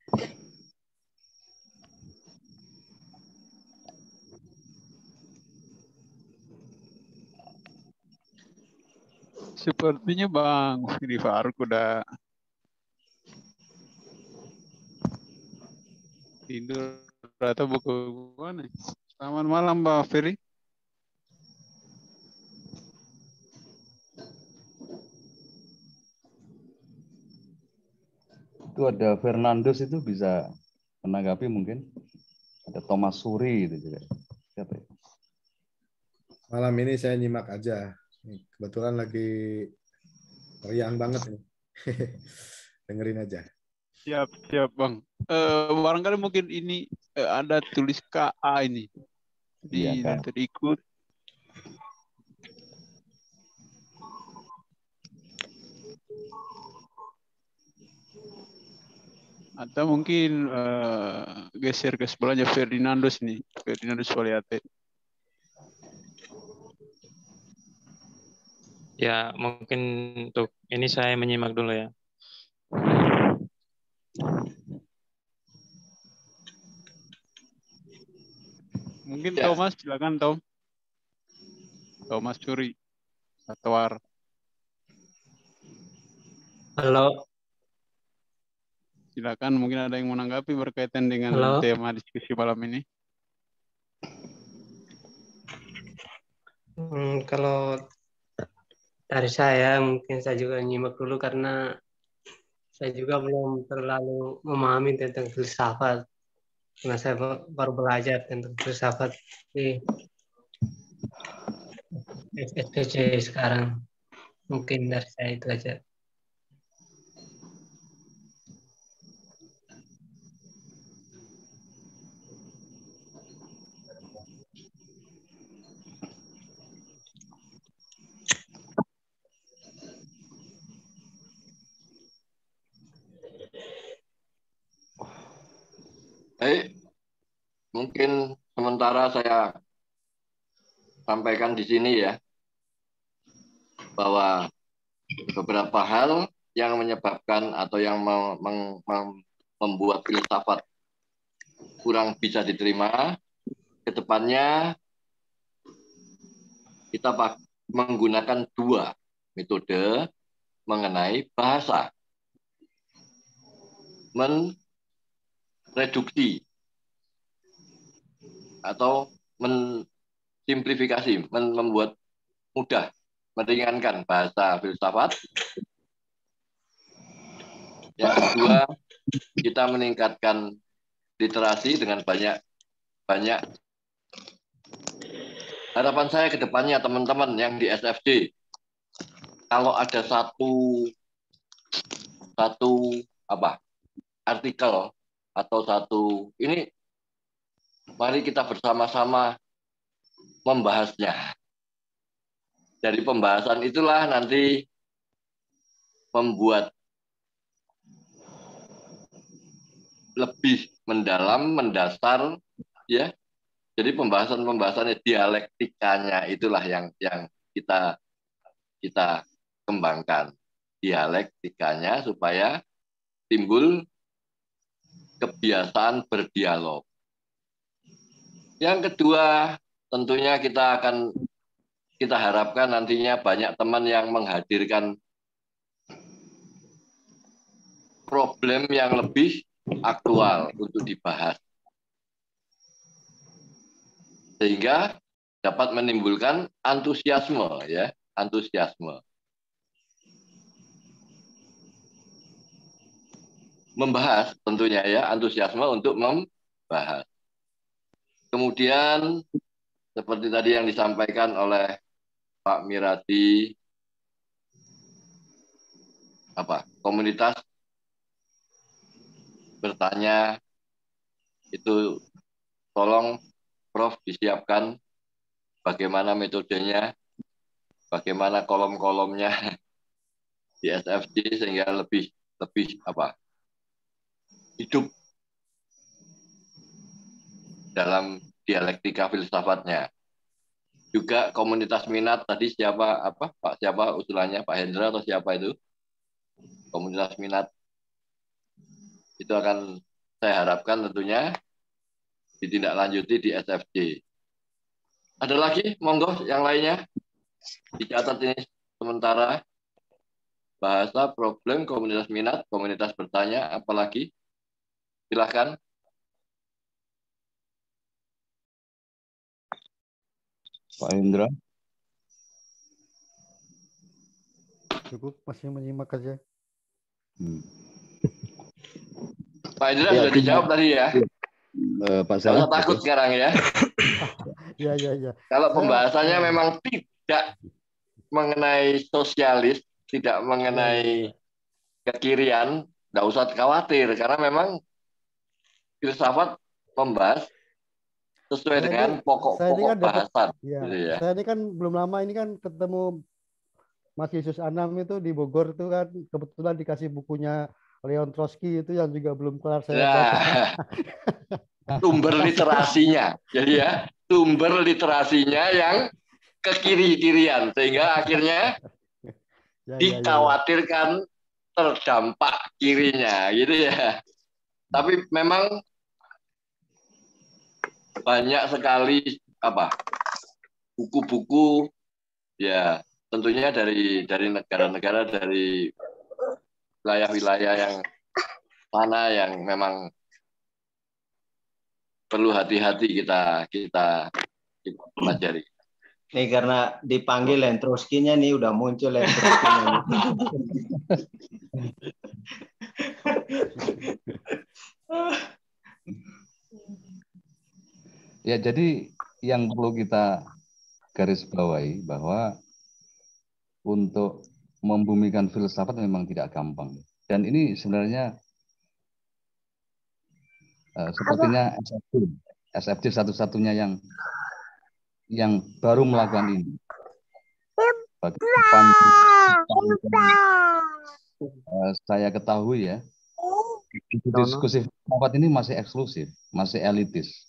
Sepertinya Bang Fidi Faruk udah tidur atau buku mana? Selamat malam Bang Ferry. Itu ada Fernandes, itu bisa menanggapi mungkin. Ada Thomas Suri itu juga. Siapa ya? Malam ini saya nyimak aja. Kebetulan lagi meriang banget nih. Dengerin aja. Siap, siap Bang. Barangkali mungkin ini ada tulis KA ini. Iya, Kak. Terikut. Atau mungkin geser ke sebelahnya Ferdinandos nih. Ferdinandos Soliate. Ya, mungkin untuk ini saya menyimak dulu ya. Mungkin Ya. Thomas, silakan Tom. Thomas Suri. Atwar. Halo, Silakan, mungkin ada yang menanggapi berkaitan dengan halo. tema diskusi malam ini. Kalau dari saya, mungkin saya juga nyimak dulu karena saya juga belum terlalu memahami tentang filsafat. Karena saya baru belajar tentang filsafat di SPC sekarang. Mungkin dari saya itu aja. Baik, mungkin sementara saya sampaikan di sini ya, bahwa beberapa hal yang menyebabkan atau yang membuat filsafat kurang bisa diterima, ke depannya kita menggunakan dua metode mengenai bahasa. Reduksi atau mensimplifikasi, membuat mudah, meringankan bahasa filsafat. Yang kedua, kita meningkatkan literasi dengan banyak. Harapan saya ke depannya teman-teman yang di SFD, kalau ada satu artikel atau ini, mari kita bersama-sama membahasnya. Dari pembahasan itulah nanti membuat lebih mendalam, mendasar, ya. Jadi pembahasannya, dialektikanya itulah yang kita kembangkan. Dialektikanya supaya timbul kebiasaan berdialog. Yang kedua, tentunya kita harapkan nantinya banyak teman yang menghadirkan problem yang lebih aktual untuk dibahas. Sehingga dapat menimbulkan antusiasme, ya, antusiasme. Membahas tentunya, ya, antusiasme untuk membahas. Kemudian seperti tadi yang disampaikan oleh Pak Miradi, komunitas bertanya itu, tolong Prof disiapkan bagaimana metodenya, bagaimana kolom-kolomnya di SFD sehingga lebih hidup dalam dialektika filsafatnya. Juga komunitas minat tadi siapa usulannya, Pak Hendra atau siapa itu? Komunitas minat itu akan saya harapkan tentunya ditindaklanjuti di SFJ. Ada lagi, monggo yang lainnya dicatat ini sementara. Bahasa, problem, komunitas minat, komunitas bertanya, apalagi? Silakan. Pak Indra. Cukup, masih menyimak aja. Pak Indra sudah dijawab tadi ya. Pak Saya takut sekarang ya. Ya. Kalau pembahasannya memang tidak mengenai sosialis, tidak mengenai kekirian, tidak usah khawatir karena memang filsafat membahas sesuai dengan pokok-pokok bahasan. Ya, gitu ya. saya ini kan belum lama ini kan ketemu Mas Yesus Anam itu di Bogor itu kan kebetulan dikasih bukunya Leon Trotsky itu yang juga belum kelar saya baca. Sumber literasinya, jadi ya sumber literasinya yang ke kiri-kirian sehingga akhirnya dikhawatirkan terdampak kirinya, gitu ya. Tapi memang banyak sekali buku-buku ya tentunya dari negara-negara dari wilayah-wilayah yang mana yang memang perlu hati-hati kita pelajari. Nih karena dipanggil Lentroski-nya nih udah muncul Lentroski-nya. Ya, jadi yang perlu kita garis bawahi bahwa untuk membumikan filsafat memang tidak gampang. Dan ini sebenarnya sepertinya SFJ satu-satunya yang baru melakukan ini. Saya ketahui ya, diskusi filsafat ini masih eksklusif, masih elitis.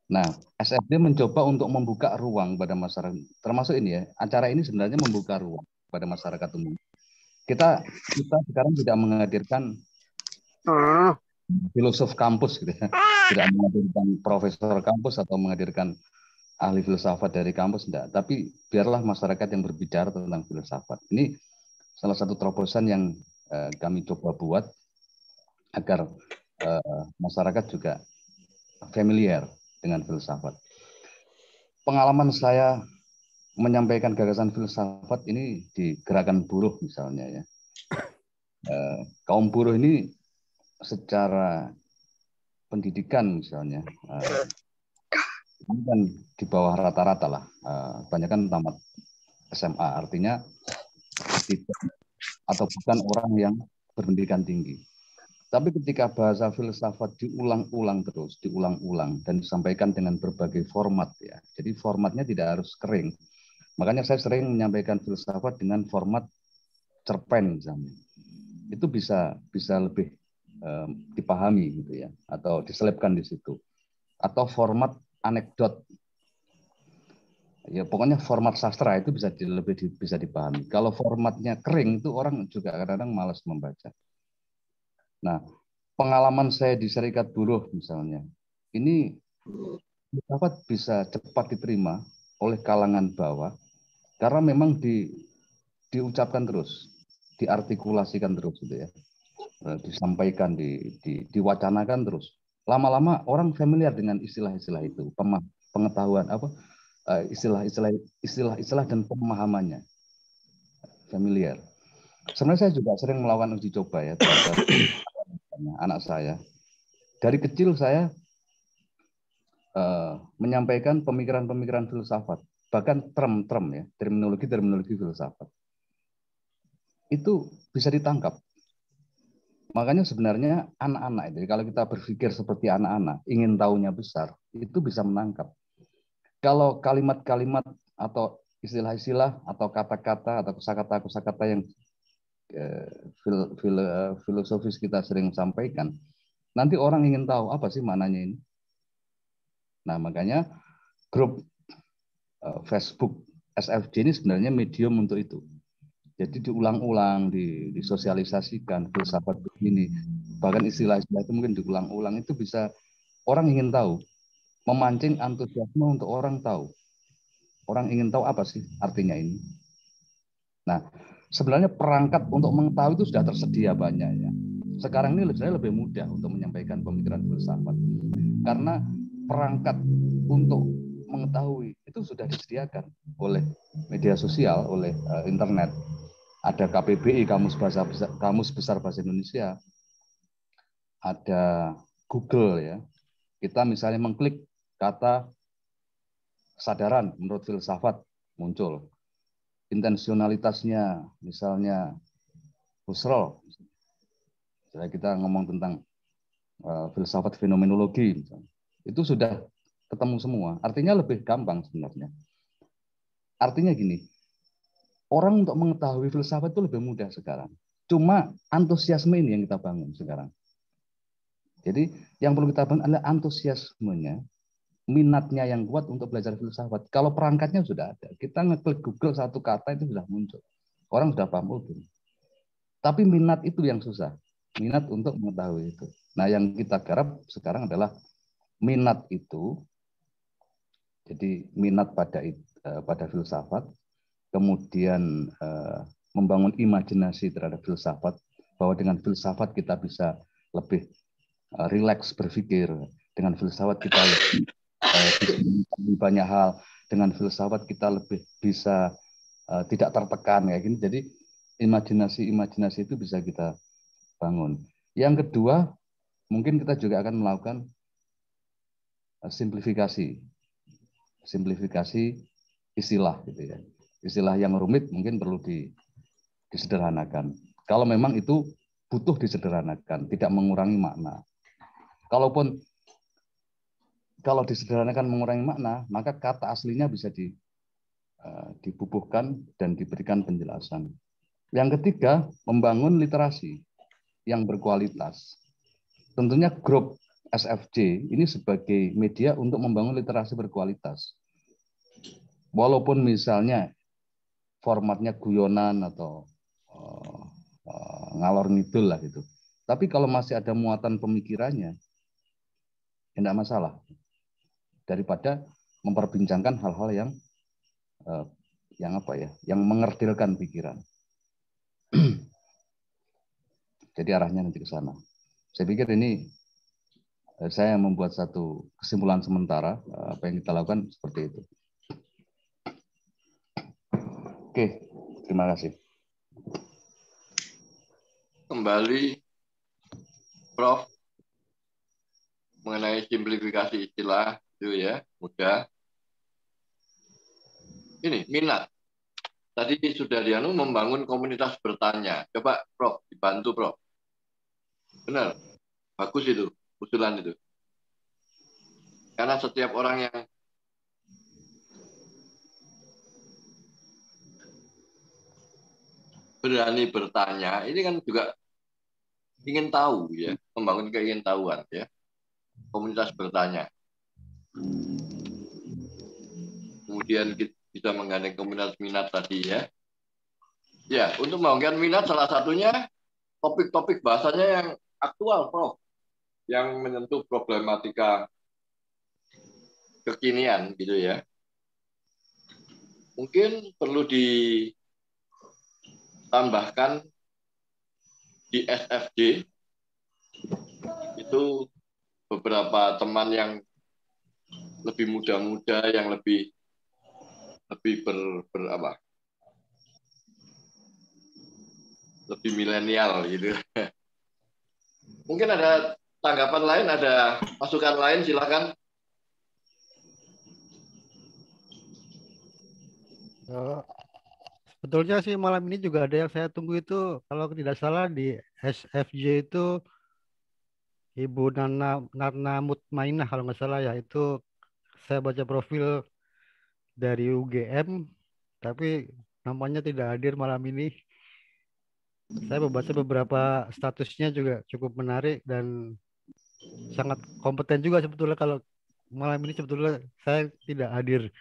Nah, SFJ mencoba untuk membuka ruang pada masyarakat, termasuk ini ya, acara ini sebenarnya membuka ruang pada masyarakat umum. Kita sekarang tidak menghadirkan filosof kampus gitu ya, tidak menghadirkan profesor kampus atau menghadirkan ahli filsafat dari kampus, enggak. Tapi biarlah masyarakat yang berbicara tentang filsafat. Ini salah satu terobosan yang kami coba buat agar masyarakat juga familiar dengan filsafat. Pengalaman saya menyampaikan gagasan filsafat ini di gerakan buruh misalnya ya. Kaum buruh ini secara pendidikan misalnya ini kan di bawah rata-rata lah, banyak kan tamat SMA, artinya tidak atau bukan orang yang berpendidikan tinggi. Tapi ketika bahasa filsafat diulang-ulang dan disampaikan dengan berbagai format ya. Jadi formatnya tidak harus kering. Makanya saya sering menyampaikan filsafat dengan format cerpen misalnya. Itu bisa lebih dipahami gitu ya, atau diselipkan di situ. Atau format anekdot. Ya pokoknya format sastra itu lebih bisa dipahami. Kalau formatnya kering itu orang juga kadang-kadang malas membaca. Nah, pengalaman saya di Serikat Buruh misalnya, ini dapat bisa cepat diterima oleh kalangan bawah karena memang diucapkan terus, diartikulasikan terus gitu ya, disampaikan, diwacanakan terus. Lama-lama orang familiar dengan istilah-istilah itu, pengetahuan istilah-istilah dan pemahamannya familiar. Sebenarnya saya juga sering melakukan uji coba ya terhadap anak saya. Dari kecil saya menyampaikan pemikiran-pemikiran filsafat, bahkan term-term ya, terminologi filsafat. Itu bisa ditangkap. Makanya sebenarnya anak-anak itu, kalau kita berpikir seperti anak-anak, ingin tahunya besar, itu bisa menangkap. Kalau kalimat-kalimat atau istilah-istilah atau kata-kata atau kosakata yang filosofis kita sering sampaikan, nanti orang ingin tahu apa sih maknanya ini. Nah makanya grup Facebook SFJ ini sebenarnya medium untuk itu. Jadi diulang-ulang, disosialisasikan filsafat begini. Bahkan istilah-istilah itu mungkin diulang-ulang, itu bisa orang ingin tahu, memancing antusiasme untuk orang tahu. Orang ingin tahu apa sih artinya ini. Nah, sebenarnya perangkat untuk mengetahui itu sudah tersedia banyak ya. Sekarang ini sebenarnya lebih mudah untuk menyampaikan pemikiran filsafat. Karena perangkat untuk mengetahui itu sudah disediakan oleh media sosial, oleh internet. Ada KBBI, Kamus Besar Bahasa Indonesia. Ada Google ya. Kita misalnya mengklik kata kesadaran menurut filsafat, muncul. Intensionalitasnya misalnya Husserl. Misalnya kita ngomong tentang filsafat fenomenologi, misalnya. Itu sudah ketemu semua. Artinya lebih gampang sebenarnya. Artinya gini, orang untuk mengetahui filsafat itu lebih mudah sekarang. Cuma antusiasme ini yang kita bangun sekarang. Jadi yang perlu kita bangun adalah antusiasmenya, minatnya yang kuat untuk belajar filsafat. Kalau perangkatnya sudah ada, kita ngeklik Google satu kata itu sudah muncul. Orang sudah paham. Tapi minat itu yang susah. Minat untuk mengetahui itu. Nah, yang kita garap sekarang adalah minat itu. Jadi minat pada filsafat, kemudian membangun imajinasi terhadap filsafat, bahwa dengan filsafat kita bisa lebih rileks berpikir, dengan filsafat kita lebih banyak hal, dengan filsafat kita lebih bisa tidak tertekan kayak gini. Jadi imajinasi itu bisa kita bangun. Yang kedua, mungkin kita juga akan melakukan simplifikasi istilah gitu ya. Istilah yang rumit mungkin perlu disederhanakan. Kalau memang itu butuh disederhanakan, tidak mengurangi makna. Kalau disederhanakan mengurangi makna, maka kata aslinya bisa dibubuhkan dan diberikan penjelasan. Yang ketiga, membangun literasi yang berkualitas. Tentunya grup SFJ ini sebagai media untuk membangun literasi berkualitas. Walaupun misalnya formatnya guyonan atau ngalor ngidul lah gitu. Tapi kalau masih ada muatan pemikirannya, tidak masalah. Daripada memperbincangkan hal-hal yang mengerdilkan pikiran. Jadi arahnya nanti ke sana. Saya pikir ini saya membuat satu kesimpulan sementara apa yang kita lakukan seperti itu. Oke, terima kasih. Kembali, Prof, mengenai simplifikasi istilah itu ya, mudah. Ini minat. Tadi sudah membangun komunitas bertanya. Coba Prof, dibantu Prof. Benar, bagus itu, usulan itu. Karena setiap orang yang berani bertanya, ini kan juga ingin tahu ya, membangun keingintahuan ya. Komunitas bertanya. Kemudian kita bisa menggandeng komunitas minat tadi ya. Ya, untuk membangun minat salah satunya topik-topik bahasanya yang aktual, Prof. Yang menyentuh problematika kekinian gitu ya. Mungkin perlu ditambahkan di SFJ itu beberapa teman yang lebih muda-muda, yang lebih lebih milenial gitu. Mungkin ada tanggapan lain, ada masukan lain, silakan. Sebetulnya sih malam ini juga ada yang saya tunggu itu, kalau tidak salah di SFJ itu Ibu Narna Mutmainah kalau nggak salah ya, itu saya baca profil dari UGM, tapi namanya tidak hadir malam ini. Saya membaca beberapa statusnya juga cukup menarik dan sangat kompeten juga sebetulnya. Kalau malam ini sebetulnya saya tidak hadir.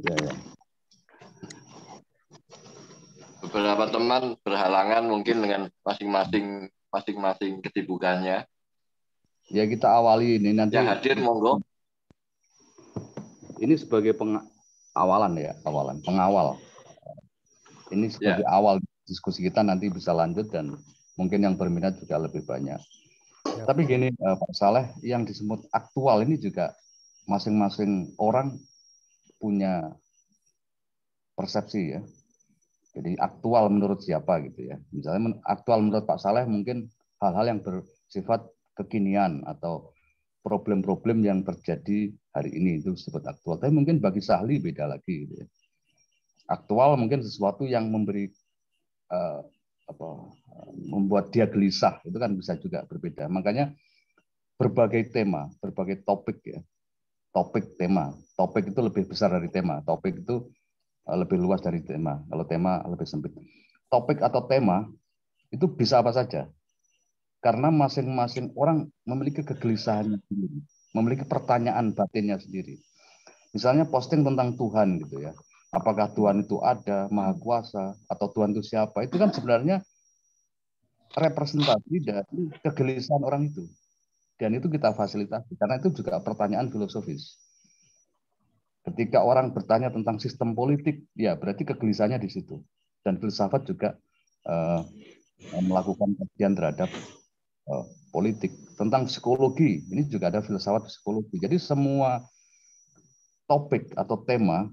Ya. beberapa teman berhalangan mungkin dengan masing-masing kesibukannya. Ya kita awali ini nanti. Yang hadir monggo. Ini sebagai awalan ya, pengawal. Ini sebagai awal diskusi kita, nanti bisa lanjut dan mungkin yang berminat juga lebih banyak. Ya. Tapi gini Pak Saleh, yang disebut aktual ini juga masing-masing orang punya persepsi ya. Jadi aktual menurut siapa gitu ya. Misalnya aktual menurut Pak Saleh mungkin hal-hal yang bersifat kekinian atau problem-problem yang terjadi hari ini itu disebut aktual. Tapi mungkin bagi Sahli beda lagi gitu ya. Aktual mungkin sesuatu yang memberi membuat dia gelisah, itu kan bisa juga berbeda. Makanya berbagai tema, berbagai topik ya. Tema. Topik itu lebih besar dari tema. Topik itu lebih luas dari tema. Kalau tema lebih sempit. Topik atau tema itu bisa apa saja. Karena masing-masing orang memiliki kegelisahannya sendiri, memiliki pertanyaan batinnya sendiri. Misalnya posting tentang Tuhan gitu ya. Apakah Tuhan itu ada, Maha Kuasa, atau Tuhan itu siapa? Itu kan sebenarnya representasi dari kegelisahan orang itu. Dan itu kita fasilitasi, karena itu juga pertanyaan filosofis. Ketika orang bertanya tentang sistem politik, ya berarti kegelisahannya di situ. Dan filsafat juga melakukan kajian terhadap politik. Tentang psikologi, ini juga ada filsafat psikologi. Jadi semua topik atau tema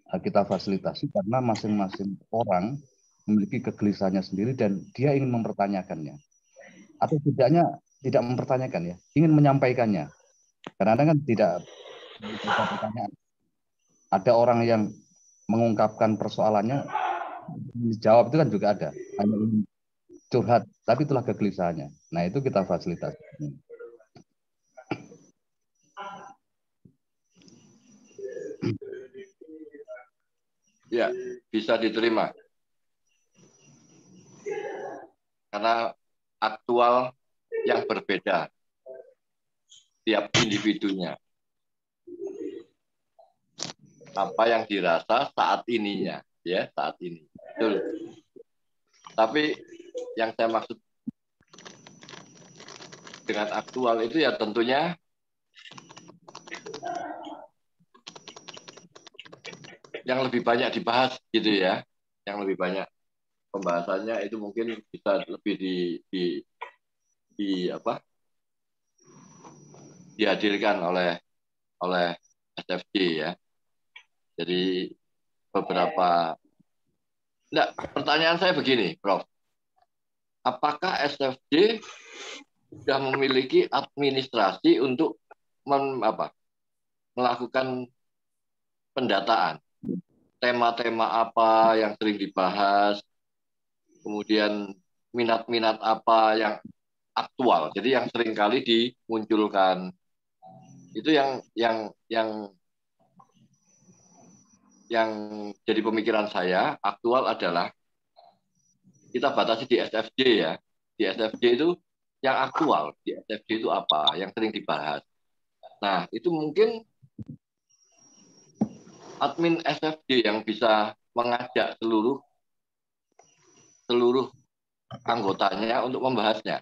kita fasilitasi karena masing-masing orang memiliki kegelisahannya sendiri dan dia ingin mempertanyakannya. Atau tidaknya tidak mempertanyakan ya, ingin menyampaikannya. Karena kan tidak pertanyaan. Ada orang yang mengungkapkan persoalannya, dijawab itu kan juga ada. Hanya ingin curhat, tapi itulah kegelisahannya. Nah, itu kita fasilitasi. Ya, bisa diterima. Karena aktual yang berbeda tiap individunya. Apa yang dirasa saat ininya, ya, saat ini. Betul. Tapi yang saya maksud dengan aktual itu ya tentunya yang lebih banyak dibahas gitu ya, yang lebih banyak pembahasannya itu mungkin bisa lebih dihadirkan oleh SFJ ya. Jadi beberapa pertanyaan saya begini, Prof. Apakah SFJ sudah memiliki administrasi untuk melakukan pendataan? Tema-tema apa yang sering dibahas, kemudian minat-minat apa yang aktual, jadi yang sering kali dimunculkan. Itu yang jadi pemikiran saya. Aktual adalah kita batasi di SFJ ya. Di SFJ itu yang aktual, di SFJ itu apa yang sering dibahas. Nah, itu mungkin admin SFJ yang bisa mengajak seluruh anggotanya untuk membahasnya.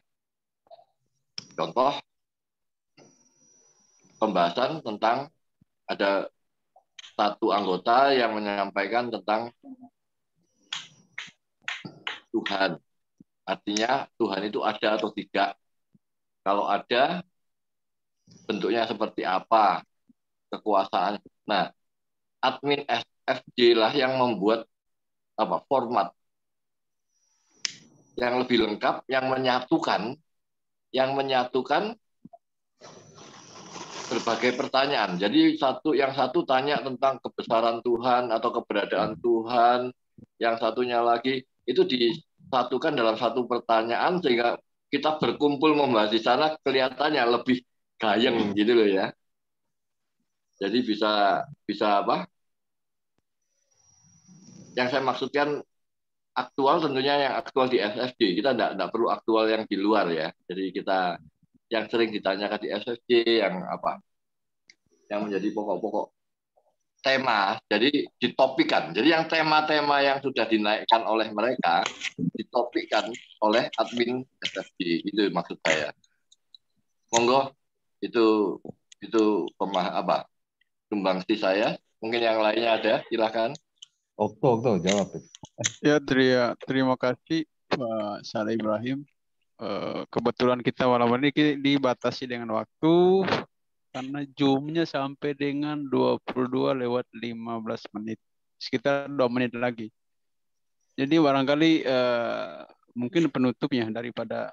Contoh, pembahasan tentang ada satu anggota yang menyampaikan tentang Tuhan. Artinya Tuhan itu ada atau tidak. Kalau ada, bentuknya seperti apa, kekuasaan. Nah, admin SFJ lah yang membuat format yang lebih lengkap, yang menyatukan berbagai pertanyaan. Jadi yang satu tanya tentang kebesaran Tuhan atau keberadaan Tuhan, yang satunya lagi itu disatukan dalam satu pertanyaan sehingga kita berkumpul membahas di sana kelihatannya lebih gayeng gitu loh ya. Jadi bisa yang saya maksudkan aktual tentunya yang aktual di SFJ. Kita tidak perlu aktual yang di luar ya. Jadi kita yang sering ditanyakan di SFJ yang menjadi pokok-pokok tema, jadi ditopikkan. Jadi yang tema-tema yang sudah dinaikkan oleh mereka ditopikkan oleh admin SFG, itu maksud saya. Monggo, itu sumbangsi saya. Mungkin yang lainnya ada, silakan. Okto jawab. Ya, terima kasih Pak Saleh Ibrahim. Kebetulan kita malam ini dibatasi dengan waktu karena Zoom-nya sampai dengan 22:15 menit, sekitar 2 menit lagi. Jadi barangkali mungkin penutupnya daripada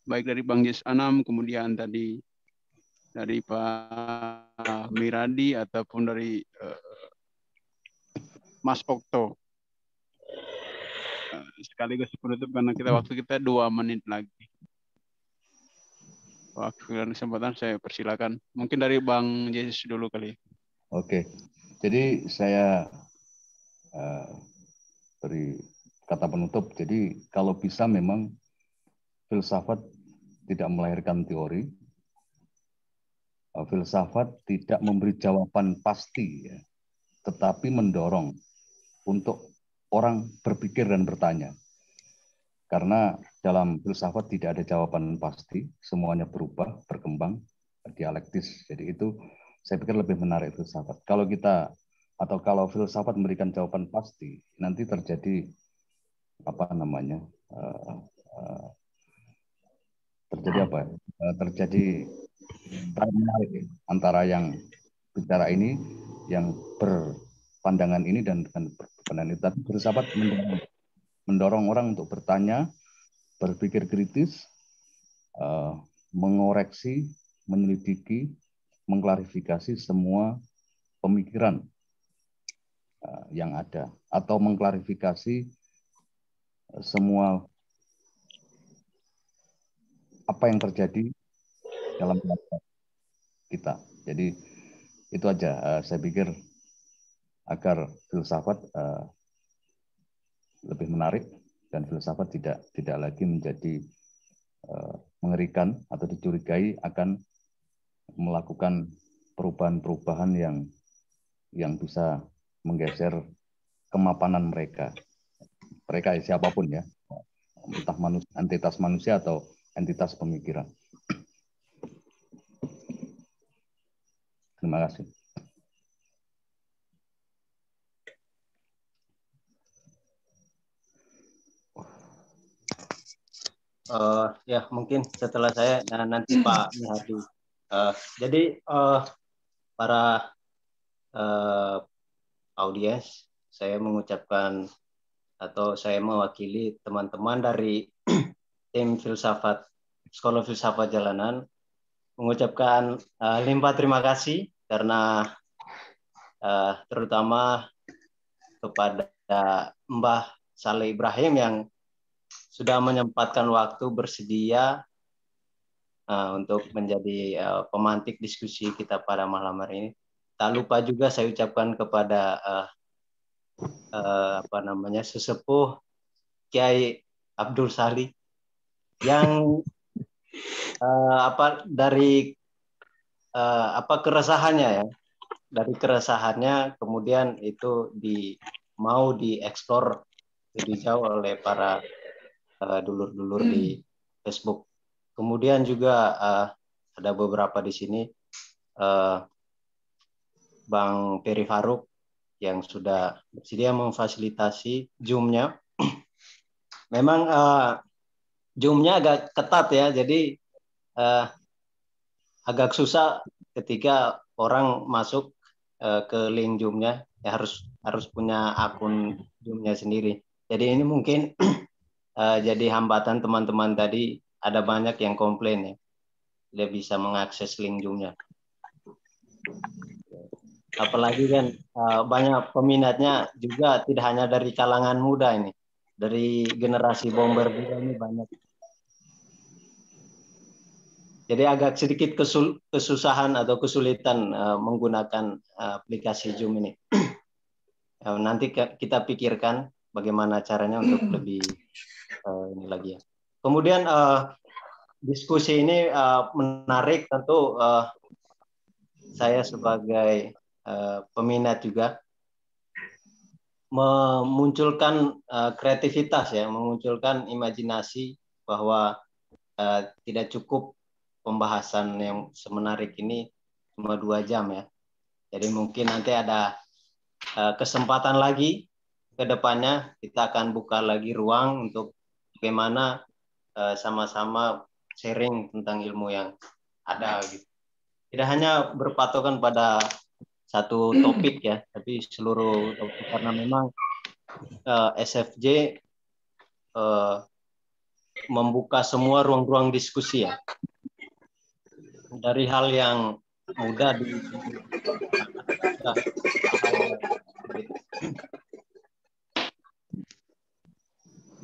baik dari Bang Jis Anam, kemudian tadi dari Pak Miradi ataupun dari Mas Okto. Sekaligus penutup karena waktu kita 2 menit lagi. Waktu dan kesempatan saya persilakan. Mungkin dari Bang Yesus dulu kali. Oke. Jadi saya beri kata penutup. Jadi kalau bisa memang filsafat tidak melahirkan teori. Filsafat tidak memberi jawaban pasti, ya, tetapi mendorong untuk orang berpikir dan bertanya. Karena dalam filsafat tidak ada jawaban pasti, semuanya berubah, berkembang, dialektis. Jadi itu saya pikir lebih menarik filsafat. Kalau filsafat memberikan jawaban pasti, nanti terjadi terjadi menarik antara yang bicara ini, yang berpandangan ini dan berpandangan itu. Tapi filsafat mendorong orang untuk bertanya, berpikir kritis, mengoreksi, menyelidiki, mengklarifikasi semua pemikiran yang ada, atau mengklarifikasi semua apa yang terjadi dalam kita. Jadi itu aja, saya pikir agar filsafat lebih menarik dan filsafat tidak lagi menjadi mengerikan atau dicurigai akan melakukan perubahan-perubahan yang bisa menggeser kemapanan mereka siapapun, ya, entah entitas manusia atau entitas pemikiran. Terima kasih. Ya mungkin setelah saya nanti Pak Mihadi. Jadi para audiens, saya mengucapkan atau saya mewakili teman-teman dari tim filsafat Sekolah Filsafat Jalanan mengucapkan limpah terima kasih karena terutama kepada Mbah Saleh Ibrahim yang sudah menyempatkan waktu bersedia untuk menjadi pemantik diskusi kita pada malam hari ini. Tak lupa juga saya ucapkan kepada sesepuh Kiai Abdul Salih yang dari keresahannya, ya, dari keresahannya kemudian itu mau dieksplor lebih jauh oleh para dulur-dulur di Facebook. Kemudian juga ada beberapa di sini, Bang Peri Faruk yang sudah bersedia memfasilitasi Zoom-nya. Memang Zoom-nya agak ketat, ya, jadi agak susah ketika orang masuk ke link Zoom-nya, ya, harus punya akun Zoom-nya sendiri. Jadi ini mungkin jadi hambatan teman-teman tadi, ada banyak yang komplain, ya, tidak bisa mengakses link Zoom-nya. Apalagi kan banyak peminatnya juga tidak hanya dari kalangan muda ini, dari generasi bomber juga ini banyak. Jadi agak sedikit kesusahan atau kesulitan menggunakan aplikasi Zoom ini. Nanti kita pikirkan bagaimana caranya untuk lebih ini lagi, ya. Kemudian diskusi ini menarik, tentu saya sebagai peminat juga, memunculkan kreativitas ya, memunculkan imajinasi bahwa tidak cukup pembahasan yang semenarik ini cuma 2 jam ya. Jadi mungkin nanti ada kesempatan lagi ke depannya, kita akan buka lagi ruang untuk bagaimana sama-sama sharing tentang ilmu yang ada gitu. Tidak hanya berpatokan pada satu topik ya, tapi seluruh topik, karena memang SFJ membuka semua ruang-ruang diskusi ya. Dari hal yang mudah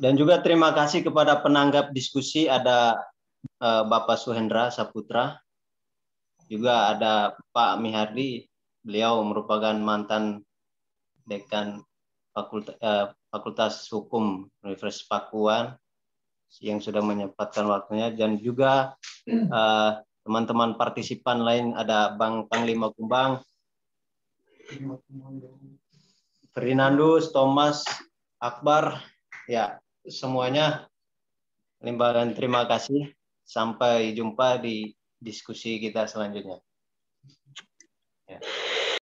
dan juga terima kasih kepada penanggap diskusi, ada Bapak Suhendra Saputra, juga ada Pak Mihardi, beliau merupakan mantan dekan Fakultas Hukum Universitas Pakuan yang sudah menyempatkan waktunya, dan juga teman-teman partisipan lain, ada Bang Panglima Kumbang, Ferdinandus, Thomas, Akbar, ya semuanya limpahan terima kasih. Sampai jumpa di diskusi kita selanjutnya.